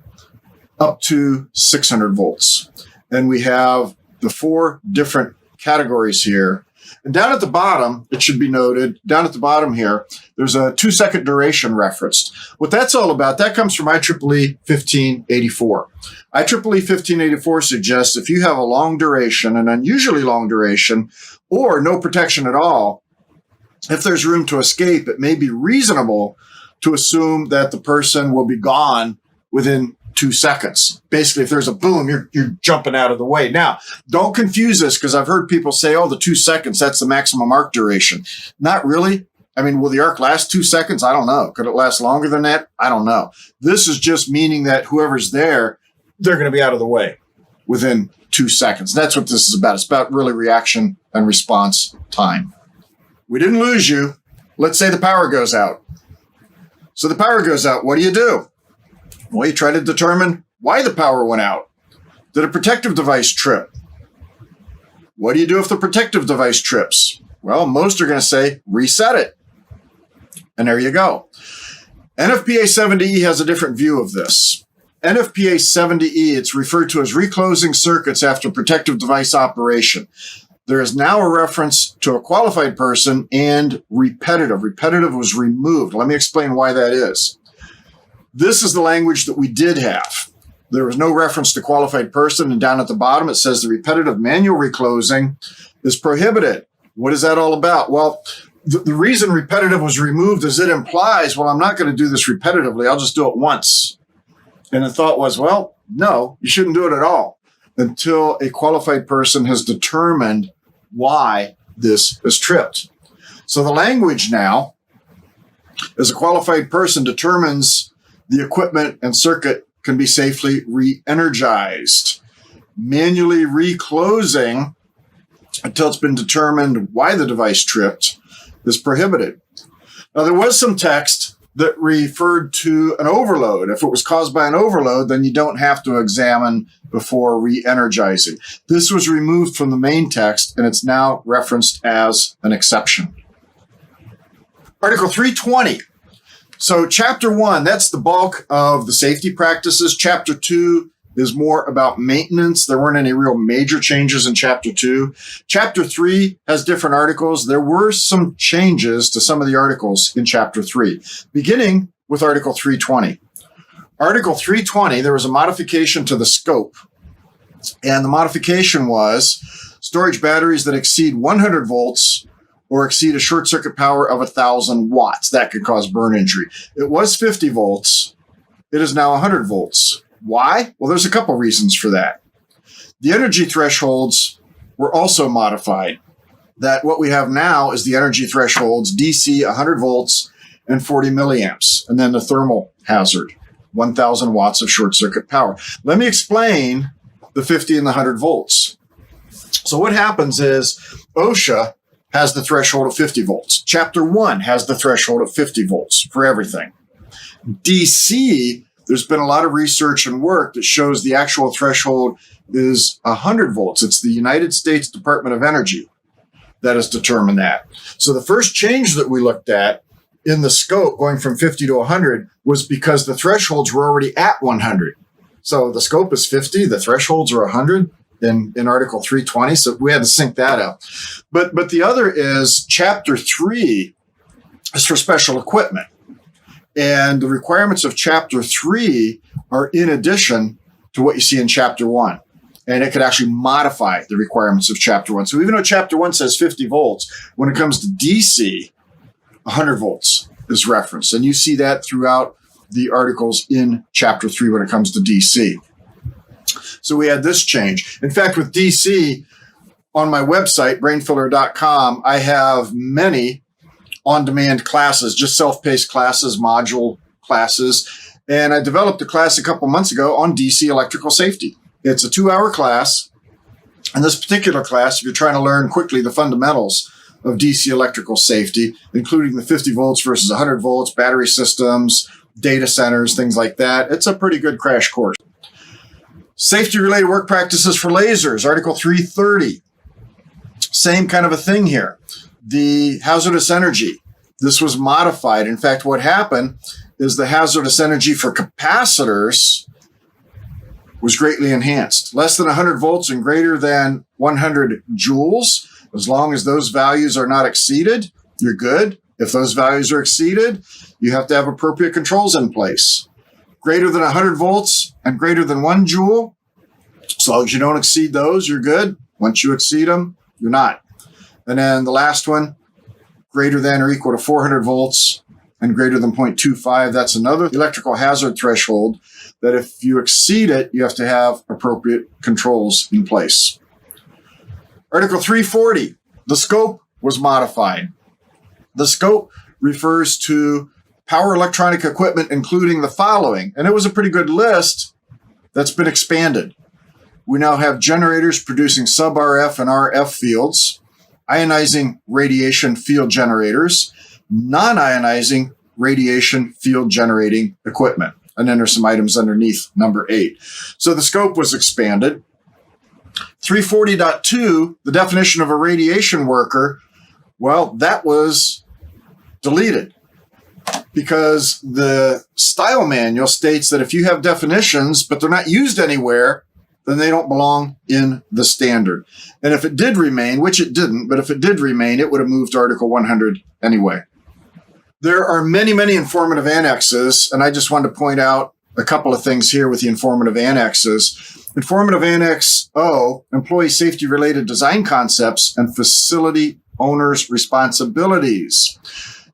up to 600 volts. And we have the 4 different categories here. And down at the bottom, it should be noted, down at the bottom here, there's a 2-second duration referenced. What that's all about, that comes from IEEE 1584. IEEE 1584 suggests if you have a long duration, an unusually long duration, or no protection at all, if there's room to escape, it may be reasonable to assume that the person will be gone within 2 seconds. Basically, if there's a boom, you're jumping out of the way. Now, don't confuse this, because I've heard people say, oh, the 2 seconds, that's the maximum arc duration. Not really. I mean, will the arc last 2 seconds? I don't know. Could it last longer than that? I don't know. This is just meaning that whoever's there, they're going to be out of the way within 2 seconds. That's what this is about. It's about really reaction and response time. We didn't lose you. Let's say the power goes out. So the power goes out. What do? Well, you try to determine why the power went out. Did a protective device trip? What do you do if the protective device trips? Well, most are going to say reset it. And there you go. NFPA 70E has a different view of this. NFPA 70E, it's referred to as reclosing circuits after protective device operation. There is now a reference to a qualified person and repetitive. Repetitive was removed. Let me explain why that is. This is the language that we did have. There was no reference to qualified person, and down at the bottom it says the repetitive manual reclosing is prohibited. What is that all about? Well, the reason repetitive was removed is it implies, well, I'm not going to do this repetitively. I'll just do it once. And the thought was, well, no, you shouldn't do it at all until a qualified person has determined why this is tripped. So the language now is a qualified person determines the equipment and circuit can be safely re-energized. Manually reclosing until it's been determined why the device tripped is prohibited. Now, there was some text that referred to an overload. If it was caused by an overload, then you don't have to examine before re-energizing. This was removed from the main text, and it's now referenced as an exception. Article 320. So Chapter 1, that's the bulk of the safety practices. Chapter 2 is more about maintenance. There weren't any real major changes in Chapter 2. Chapter 3 has different articles. There were some changes to some of the articles in Chapter 3, beginning with Article 320. Article 320, there was a modification to the scope. And the modification was storage batteries that exceed 100 volts or exceed a short circuit power of 1,000 watts. That could cause burn injury. It was 50 volts. It is now 100 volts. Why? Well, there's a couple reasons for that. The energy thresholds were also modified. That what we have now is the energy thresholds, DC 100 volts and 40 milliamps. And then the thermal hazard, 1,000 watts of short circuit power. Let me explain the 50 and the 100 volts. So what happens is OSHA has the threshold of 50 volts. Chapter 1 has the threshold of 50 volts for everything. DC, there's been a lot of research and work that shows the actual threshold is 100 volts. It's the United States Department of Energy that has determined that. So the first change that we looked at in the scope going from 50 to 100 was because the thresholds were already at 100. So the scope is 50, the thresholds are 100 in Article 320. So we had to sync that up. But the other is Chapter 3 is for special equipment. And the requirements of Chapter 3 are in addition to what you see in Chapter 1. And it could actually modify the requirements of Chapter 1. So even though Chapter 1 says 50 volts, when it comes to DC, 100 volts is referenced. And you see that throughout the articles in Chapter 3 when it comes to DC. So we had this change. In fact, with DC, on my website, brainfiller.com, I have many on-demand classes, just self-paced classes, module classes. And I developed a class a couple months ago on DC electrical safety. It's a 2-hour class. And this particular class, if you're trying to learn quickly the fundamentals of DC electrical safety, including the 50 volts versus 100 volts, battery systems, data centers, things like that. It's a pretty good crash course. Safety-related work practices for lasers, Article 330. Same kind of a thing here. The hazardous energy. This was modified. In fact, what happened is the hazardous energy for capacitors was greatly enhanced. Less than 100 volts and greater than 100 joules. As long as those values are not exceeded, you're good. If those values are exceeded, you have to have appropriate controls in place. Greater than 100 volts and greater than 1 joule, as long as you don't exceed those, you're good. Once you exceed them, you're not. And then the last one, greater than or equal to 400 volts and greater than 0.25. That's another electrical hazard threshold that if you exceed it, you have to have appropriate controls in place. Article 340, the scope was modified. The scope refers to power electronic equipment, including the following. And it was a pretty good list that's been expanded. We now have generators producing sub-RF and RF fields, ionizing radiation field generators, non-ionizing radiation field generating equipment. And then there's some items underneath number 8. So the scope was expanded. 340.2, the definition of a radiation worker, well, that was deleted because the style manual states that if you have definitions, but they're not used anywhere, then they don't belong in the standard. And if it did remain, which it didn't, but if it did remain, it would have moved to Article 100 anyway. There are many, many informative annexes, and I just wanted to point out a couple of things here with the informative annexes. Informative Annex O, Employee Safety-Related Design Concepts and Facility Owners' Responsibilities.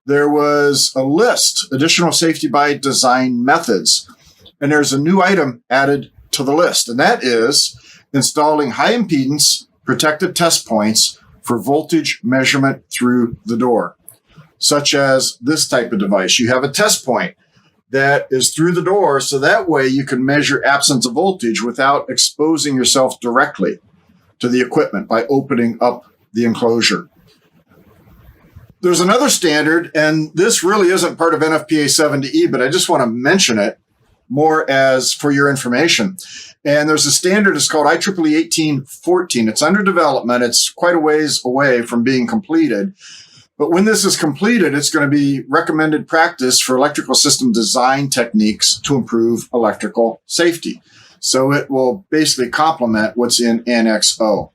There was a list, additional safety by design methods, and there's a new item added to the list, and that is installing high impedance protected test points for voltage measurement through the door, such as this type of device. You have a test point that is through the door, so that way you can measure absence of voltage without exposing yourself directly to the equipment by opening up the enclosure. There's another standard, and this really isn't part of NFPA 70E, but I just want to mention it more as for your information. And there's a standard, it's called IEEE 1814. It's under development. It's quite a ways away from being completed. But when this is completed, it's going to be recommended practice for electrical system design techniques to improve electrical safety. So it will basically complement what's in Annex O.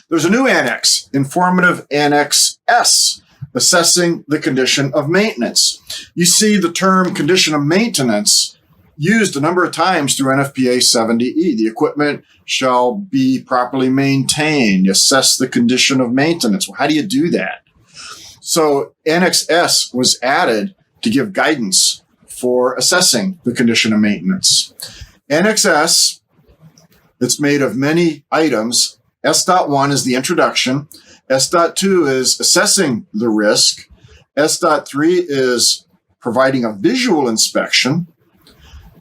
There's a new annex, Informative Annex S, assessing the condition of maintenance. You see the term condition of maintenance used a number of times through NFPA 70E. The equipment shall be properly maintained. Assess the condition of maintenance. Well, how do you do that? So Annex S was added to give guidance for assessing the condition of maintenance. Annex S, it's made of many items. S.1 is the introduction. S.2 is assessing the risk. S.3 is providing a visual inspection.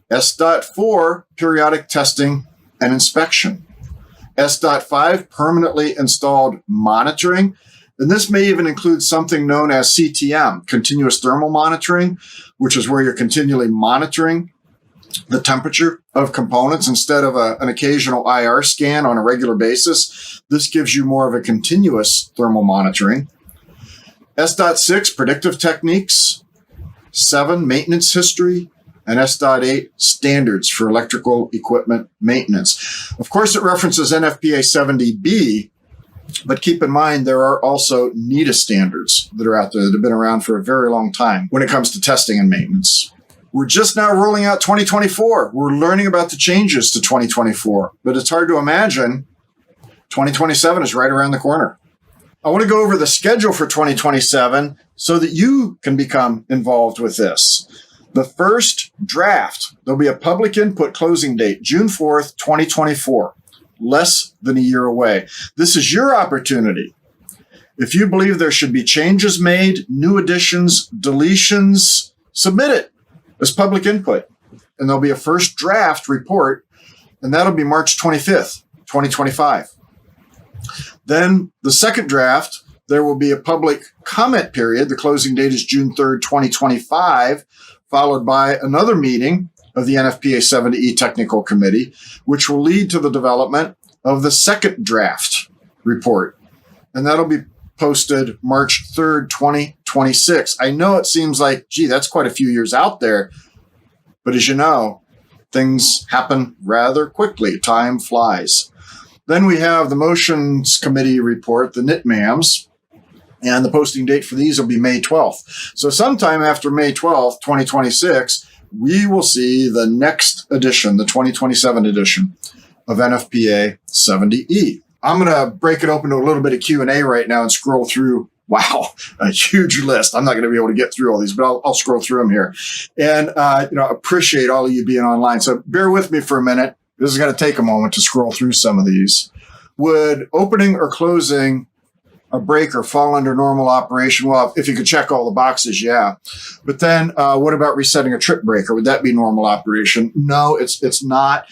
S.4, periodic testing and inspection. S.5, permanently installed monitoring. And this may even include something known as CTM, continuous thermal monitoring, which is where you're continually monitoring the temperature of components instead of an occasional IR scan on a regular basis. This gives you more of a continuous thermal monitoring. S.6, predictive techniques. 7, maintenance history. And S.8, standards for electrical equipment maintenance. Of course, it references NFPA 70B, but keep in mind there are also NETA standards that are out there that have been around for a very long time when it comes to testing and maintenance. We're just now rolling out 2024. We're learning about the changes to 2024, but it's hard to imagine 2027 is right around the corner. I want to go over the schedule for 2027 so that you can become involved with this. The first draft, there'll be a public input closing date, June 4th, 2024, less than a year away. This is your opportunity. If you believe there should be changes made, new additions, deletions, submit it as public input. And there'll be a first draft report, and that'll be March 25th, 2025. Then the second draft, there will be a public comment period. The closing date is June 3rd, 2025, followed by another meeting of the NFPA 70E Technical Committee, which will lead to the development of the second draft report. And that'll be posted March 3rd, 2026. I know it seems like, gee, that's quite a few years out there. But as you know, things happen rather quickly. Time flies. Then we have the Motions Committee report, the NITMAMs, and the posting date for these will be May 12th. So sometime after May 12th, 2026, we will see the next edition, the 2027 edition of NFPA 70E. I'm going to break it open to a little bit of Q&A right now and scroll through. Wow, a huge list. I'm not going to be able to get through all these, but I'll scroll through them here. And, appreciate all of you being online. So bear with me for a minute. This is going to take a moment to scroll through some of these. Would opening or closing a breaker fall under normal operation? Well, if you could check all the boxes, yeah. But then what about resetting a trip breaker? Would that be normal operation? No, it's not,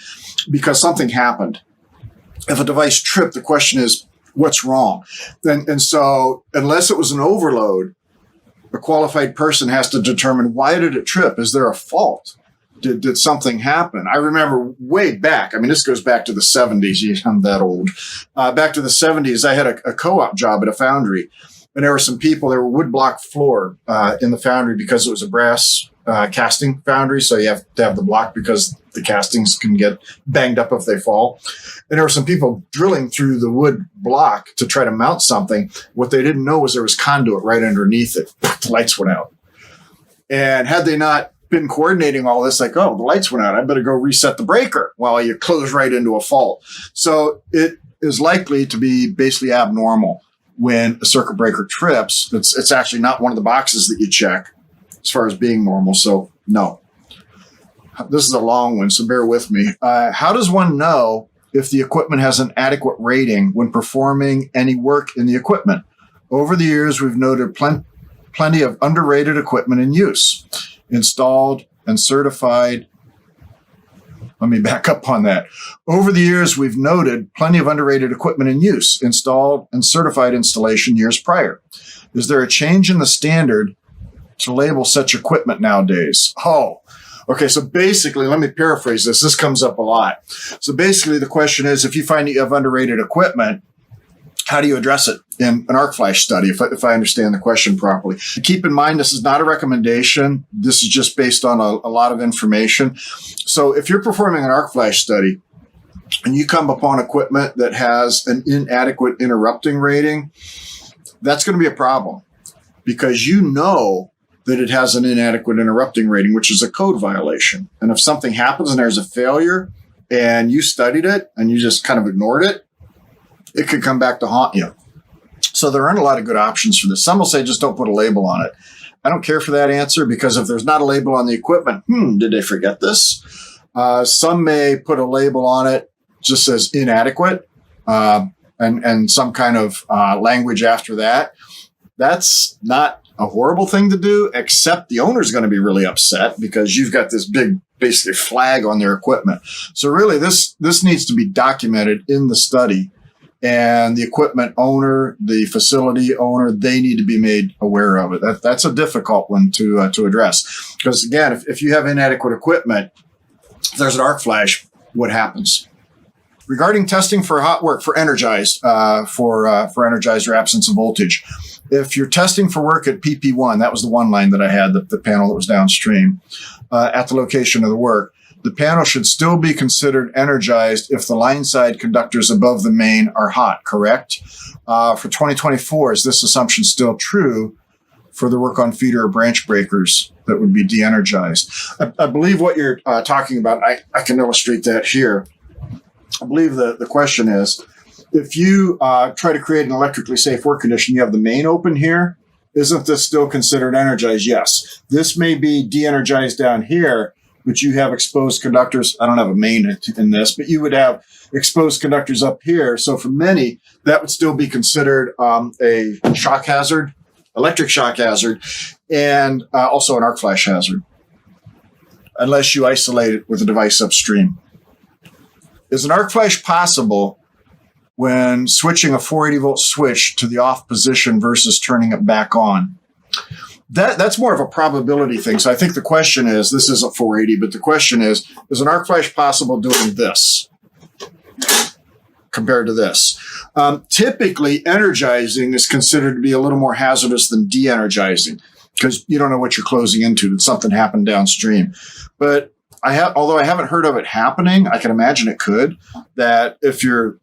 because something happened. If a device tripped, the question is, what's wrong? And so unless it was an overload, a qualified person has to determine, why did it trip? Is there a fault? Did something happen? I remember way back, this goes back to the 70s. I'm that old. Back to the 70s, I had a co-op job at a foundry. And there were some people, there were woodblock floor in the foundry because it was a brass casting foundry. So you have to have the block because the castings can get banged up if they fall. And there were some people drilling through the wood block to try to mount something. What they didn't know was there was conduit right underneath it. The lights went out. And had they not been coordinating all this, like, oh, the lights went out, I better go reset the breaker. Well, you close right into a fault. So it is likely to be basically abnormal when a circuit breaker trips. It's actually not one of the boxes that you check as far as being normal. So no. This is a long one, so bear with me. How does one know if the equipment has an adequate rating when performing any work in the equipment? Over the years, we've noted plenty of underrated equipment in use, installed and certified. Let me back up on that. Over the years, we've noted plenty of underrated equipment in use, installed and certified installation years prior. Is there a change in the standard to label such equipment nowadays? Oh, okay. So basically, let me paraphrase this. This comes up a lot. So basically, the question is, if you find that you have underrated equipment, how do you address it in an arc flash study, if I understand the question properly? Keep in mind, this is not a recommendation. This is just based on a lot of information. So if you're performing an arc flash study and you come upon equipment that has an inadequate interrupting rating, that's going to be a problem, because you know that it has an inadequate interrupting rating, which is a code violation. And if something happens and there's a failure and you studied it and you just kind of ignored it, it could come back to haunt you. So there aren't a lot of good options for this. Some will say just don't put a label on it. I don't care for that answer, because if there's not a label on the equipment, did they forget this? Some may put a label on it, just says inadequate, and some kind of language after that. That's not a horrible thing to do, except the owner's going to be really upset because you've got this big, basically, flag on their equipment. So really, this needs to be documented in the study. And the equipment owner, the facility owner, they need to be made aware of it. That's a difficult one to address. Because again, if you have inadequate equipment, if there's an arc flash, what happens? Regarding testing for hot work, for energized, for energized or absence of voltage, if you're testing for work at PP1, that was the one line that I had, the panel that was downstream, at the location of the work, the panel should still be considered energized if the line side conductors above the main are hot, correct? For 2024, is this assumption still true for the work on feeder or branch breakers that would be de-energized? I believe what you're talking about, I can illustrate that here. I believe the question is, if you try to create an electrically safe work condition, you have the main open here. Isn't this still considered energized? Yes. This may be de-energized down here, but you have exposed conductors. I don't have a main in this, but you would have exposed conductors up here. So for many, that would still be considered a shock hazard, electric shock hazard, and also an arc flash hazard, unless you isolate it with a device upstream. Is an arc flash possible when switching a 480 volt switch to the off position versus turning it back on? that's more of a probability thing. So I think the question is, this isn't 480, but the question is an arc flash possible doing this compared to this? Typically, energizing is considered to be a little more hazardous than de-energizing because you don't know what you're closing into. Did something happen downstream? But although I haven't heard of it happening, I can imagine it could, that if you're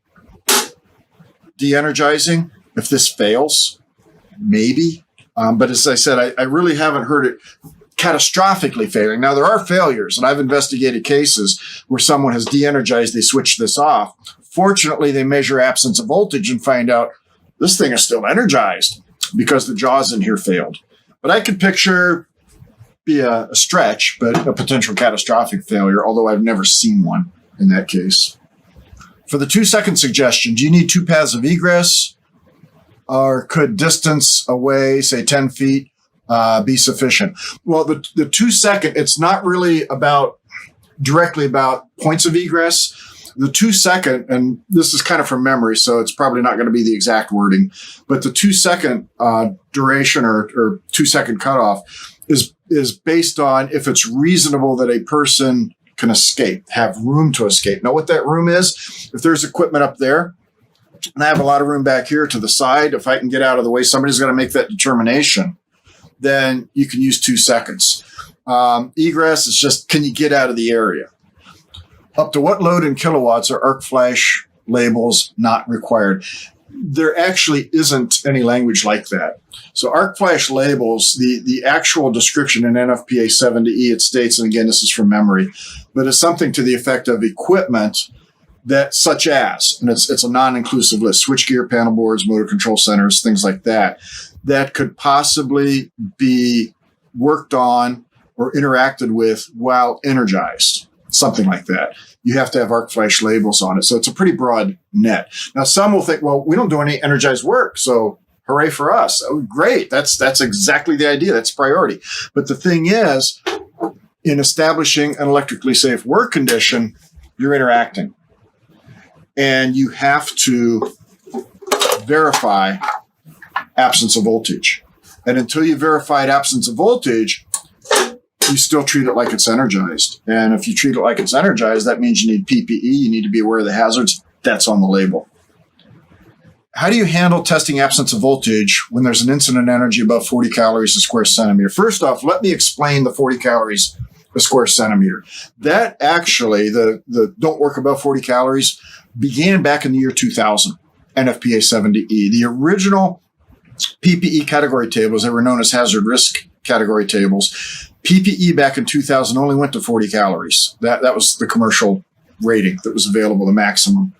de-energizing, if this fails, maybe. But as I said, I really haven't heard it catastrophically failing. Now, there are failures, and I've investigated cases where someone has de-energized, they switch this off. Fortunately, they measure absence of voltage and find out this thing is still energized because the jaws in here failed. But I could picture, be a stretch, but a potential catastrophic failure, although I've never seen one in that case. For the 2-second suggestion, do you need 2 paths of egress? Or could distance away, say 10 feet, be sufficient? Well, the 2-second, it's not really directly about points of egress. The 2-second, and this is kind of from memory, so it's probably not going to be the exact wording, but the 2-second duration or 2-second cutoff is based on if it's reasonable that a person can escape, have room to escape. Now, what that room is, if there's equipment up there, and I have a lot of room back here to the side, if I can get out of the way, somebody's going to make that determination, then you can use 2 seconds. Egress is just, can you get out of the area? Up to what load in kilowatts are arc flash labels not required? There actually isn't any language like that. So arc flash labels, the actual description in NFPA 70E, it states, and again, this is from memory, but it's something to the effect of equipment that such as, and it's a non-inclusive list, switchgear, panel boards, motor control centers, things like that, that could possibly be worked on or interacted with while energized, something like that. You have to have arc flash labels on it. So it's a pretty broad net. Now, some will think, well, we don't do any energized work, so hooray for us. Oh, great. That's exactly the idea. That's priority. But the thing is, in establishing an electrically safe work condition, you're interacting. And you have to verify absence of voltage. And until you verified absence of voltage, you still treat it like it's energized. And if you treat it like it's energized, that means you need PPE, you need to be aware of the hazards. That's on the label. How do you handle testing absence of voltage when there's an incident energy above 40 calories a square centimeter? First off, let me explain the 40 calories a square centimeter. That actually, the don't work above 40 calories, began back in the year 2000, NFPA 70E. The original PPE category tables, they were known as hazard risk category tables. PPE back in 2000 only went to 40 calories. That was the commercial rating that was available, the maximum.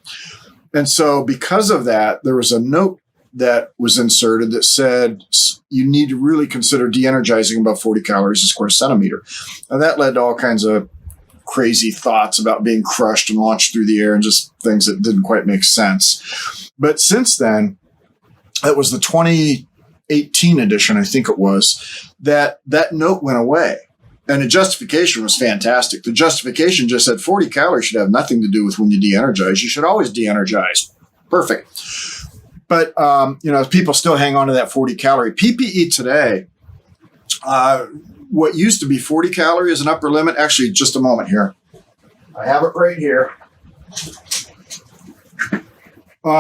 And so because of that, there was a note that was inserted that said you need to really consider de-energizing above 40 calories a square centimeter. And that led to all kinds of crazy thoughts about being crushed and launched through the air and just things that didn't quite make sense. But since then, it was the 2018 edition, I think it was, that note went away. And the justification was fantastic. The justification just said 40 calories should have nothing to do with when you de-energize. You should always de-energize. Perfect. But, people still hang on to that 40 calorie. PPE today, what used to be 40 calorie as an upper limit, actually, just a moment here. I have it right here.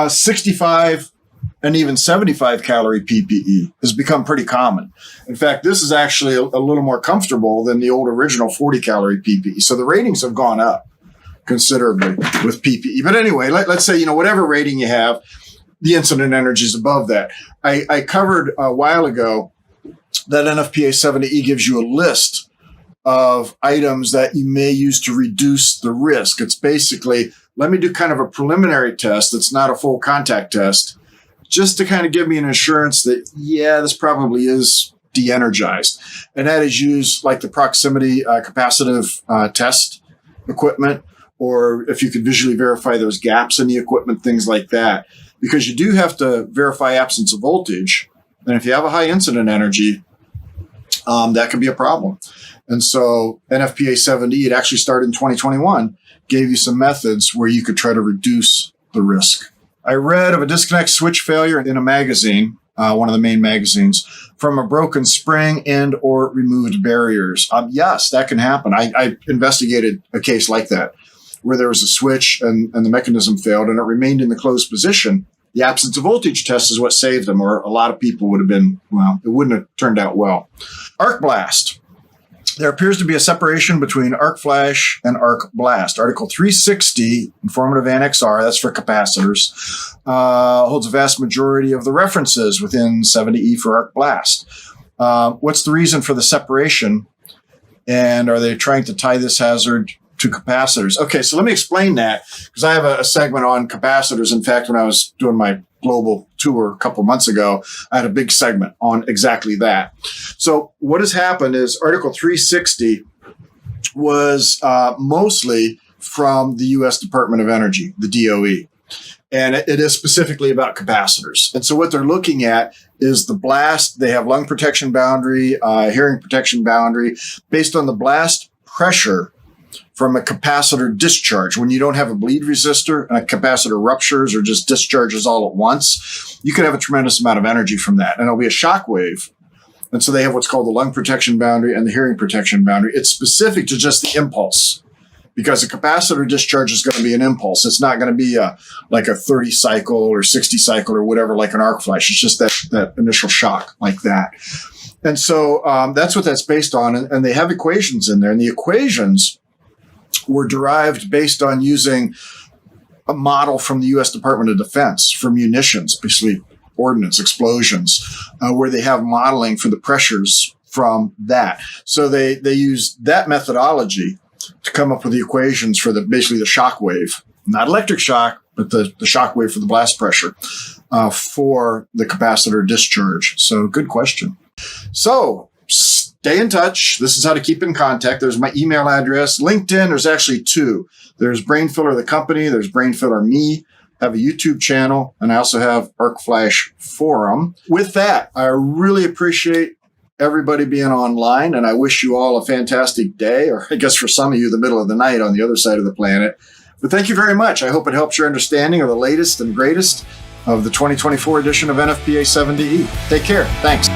65 and even 75 calorie PPE has become pretty common. In fact, this is actually a little more comfortable than the old original 40 calorie PPE. So the ratings have gone up considerably with PPE. But anyway, let's say, whatever rating you have, the incident energy is above that. I covered a while ago that NFPA 70E gives you a list of items that you may use to reduce the risk. It's basically, let me do kind of a preliminary test. It's not a full contact test, just to kind of give me an assurance that, this probably is de-energized. And that is used like the proximity capacitive test equipment, or if you could visually verify those gaps in the equipment, things like that. Because you do have to verify absence of voltage. And if you have a high incident energy, that can be a problem. And so NFPA 70, it actually started in 2021, gave you some methods where you could try to reduce the risk. I read of a disconnect switch failure in a magazine one of the main magazines, from a broken spring and or removed barriers. Yes, that can happen. I investigated a case like that where there was a switch and the mechanism failed and it remained in the closed position. The absence of voltage test is what saved them, or a lot of people would have been, well, it wouldn't have turned out well. Arc blast. There appears to be a separation between arc flash and arc blast. Article 360, informative Annex R, that's for capacitors, holds a vast majority of the references within 70E for arc blast. What's the reason for the separation? And are they trying to tie this hazard to capacitors? Okay, so let me explain that, because I have a segment on capacitors. In fact, when I was doing my global tour a couple months ago, I had a big segment on exactly that. So what has happened is Article 360 was mostly from the U.S. Department of Energy, the DOE. And it is specifically about capacitors. And so what they're looking at is the blast. They have lung protection boundary, hearing protection boundary, based on the blast pressure from a capacitor discharge. When you don't have a bleed resistor and a capacitor ruptures or just discharges all at once, you can have a tremendous amount of energy from that. And it'll be a shock wave. And so they have what's called the lung protection boundary and the hearing protection boundary. It's specific to just the impulse, because a capacitor discharge is going to be an impulse. It's not going to be like a 30 cycle or 60 cycle or whatever, like an arc flash. It's just that initial shock like that. And so that's what that's based on. And they have equations in there. And the equations were derived based on using a model from the U.S. Department of Defense for munitions, basically ordnance, explosions, where they have modeling for the pressures from that. So they used that methodology to come up with the equations for basically the shock wave, not electric shock, but the shock wave for the blast pressure for the capacitor discharge. So good question. So stay in touch. This is how to keep in contact. There's my email address. LinkedIn, there's actually two. There's Brainfiller, the company. There's Brainfiller me. I have a YouTube channel, and I also have Arc Flash Forum. With that, I really appreciate everybody being online, and I wish you all a fantastic day, or I guess for some of you, the middle of the night on the other side of the planet. But thank you very much. I hope it helps your understanding of the latest and greatest of the 2024 edition of NFPA 70E. Take care. Thanks.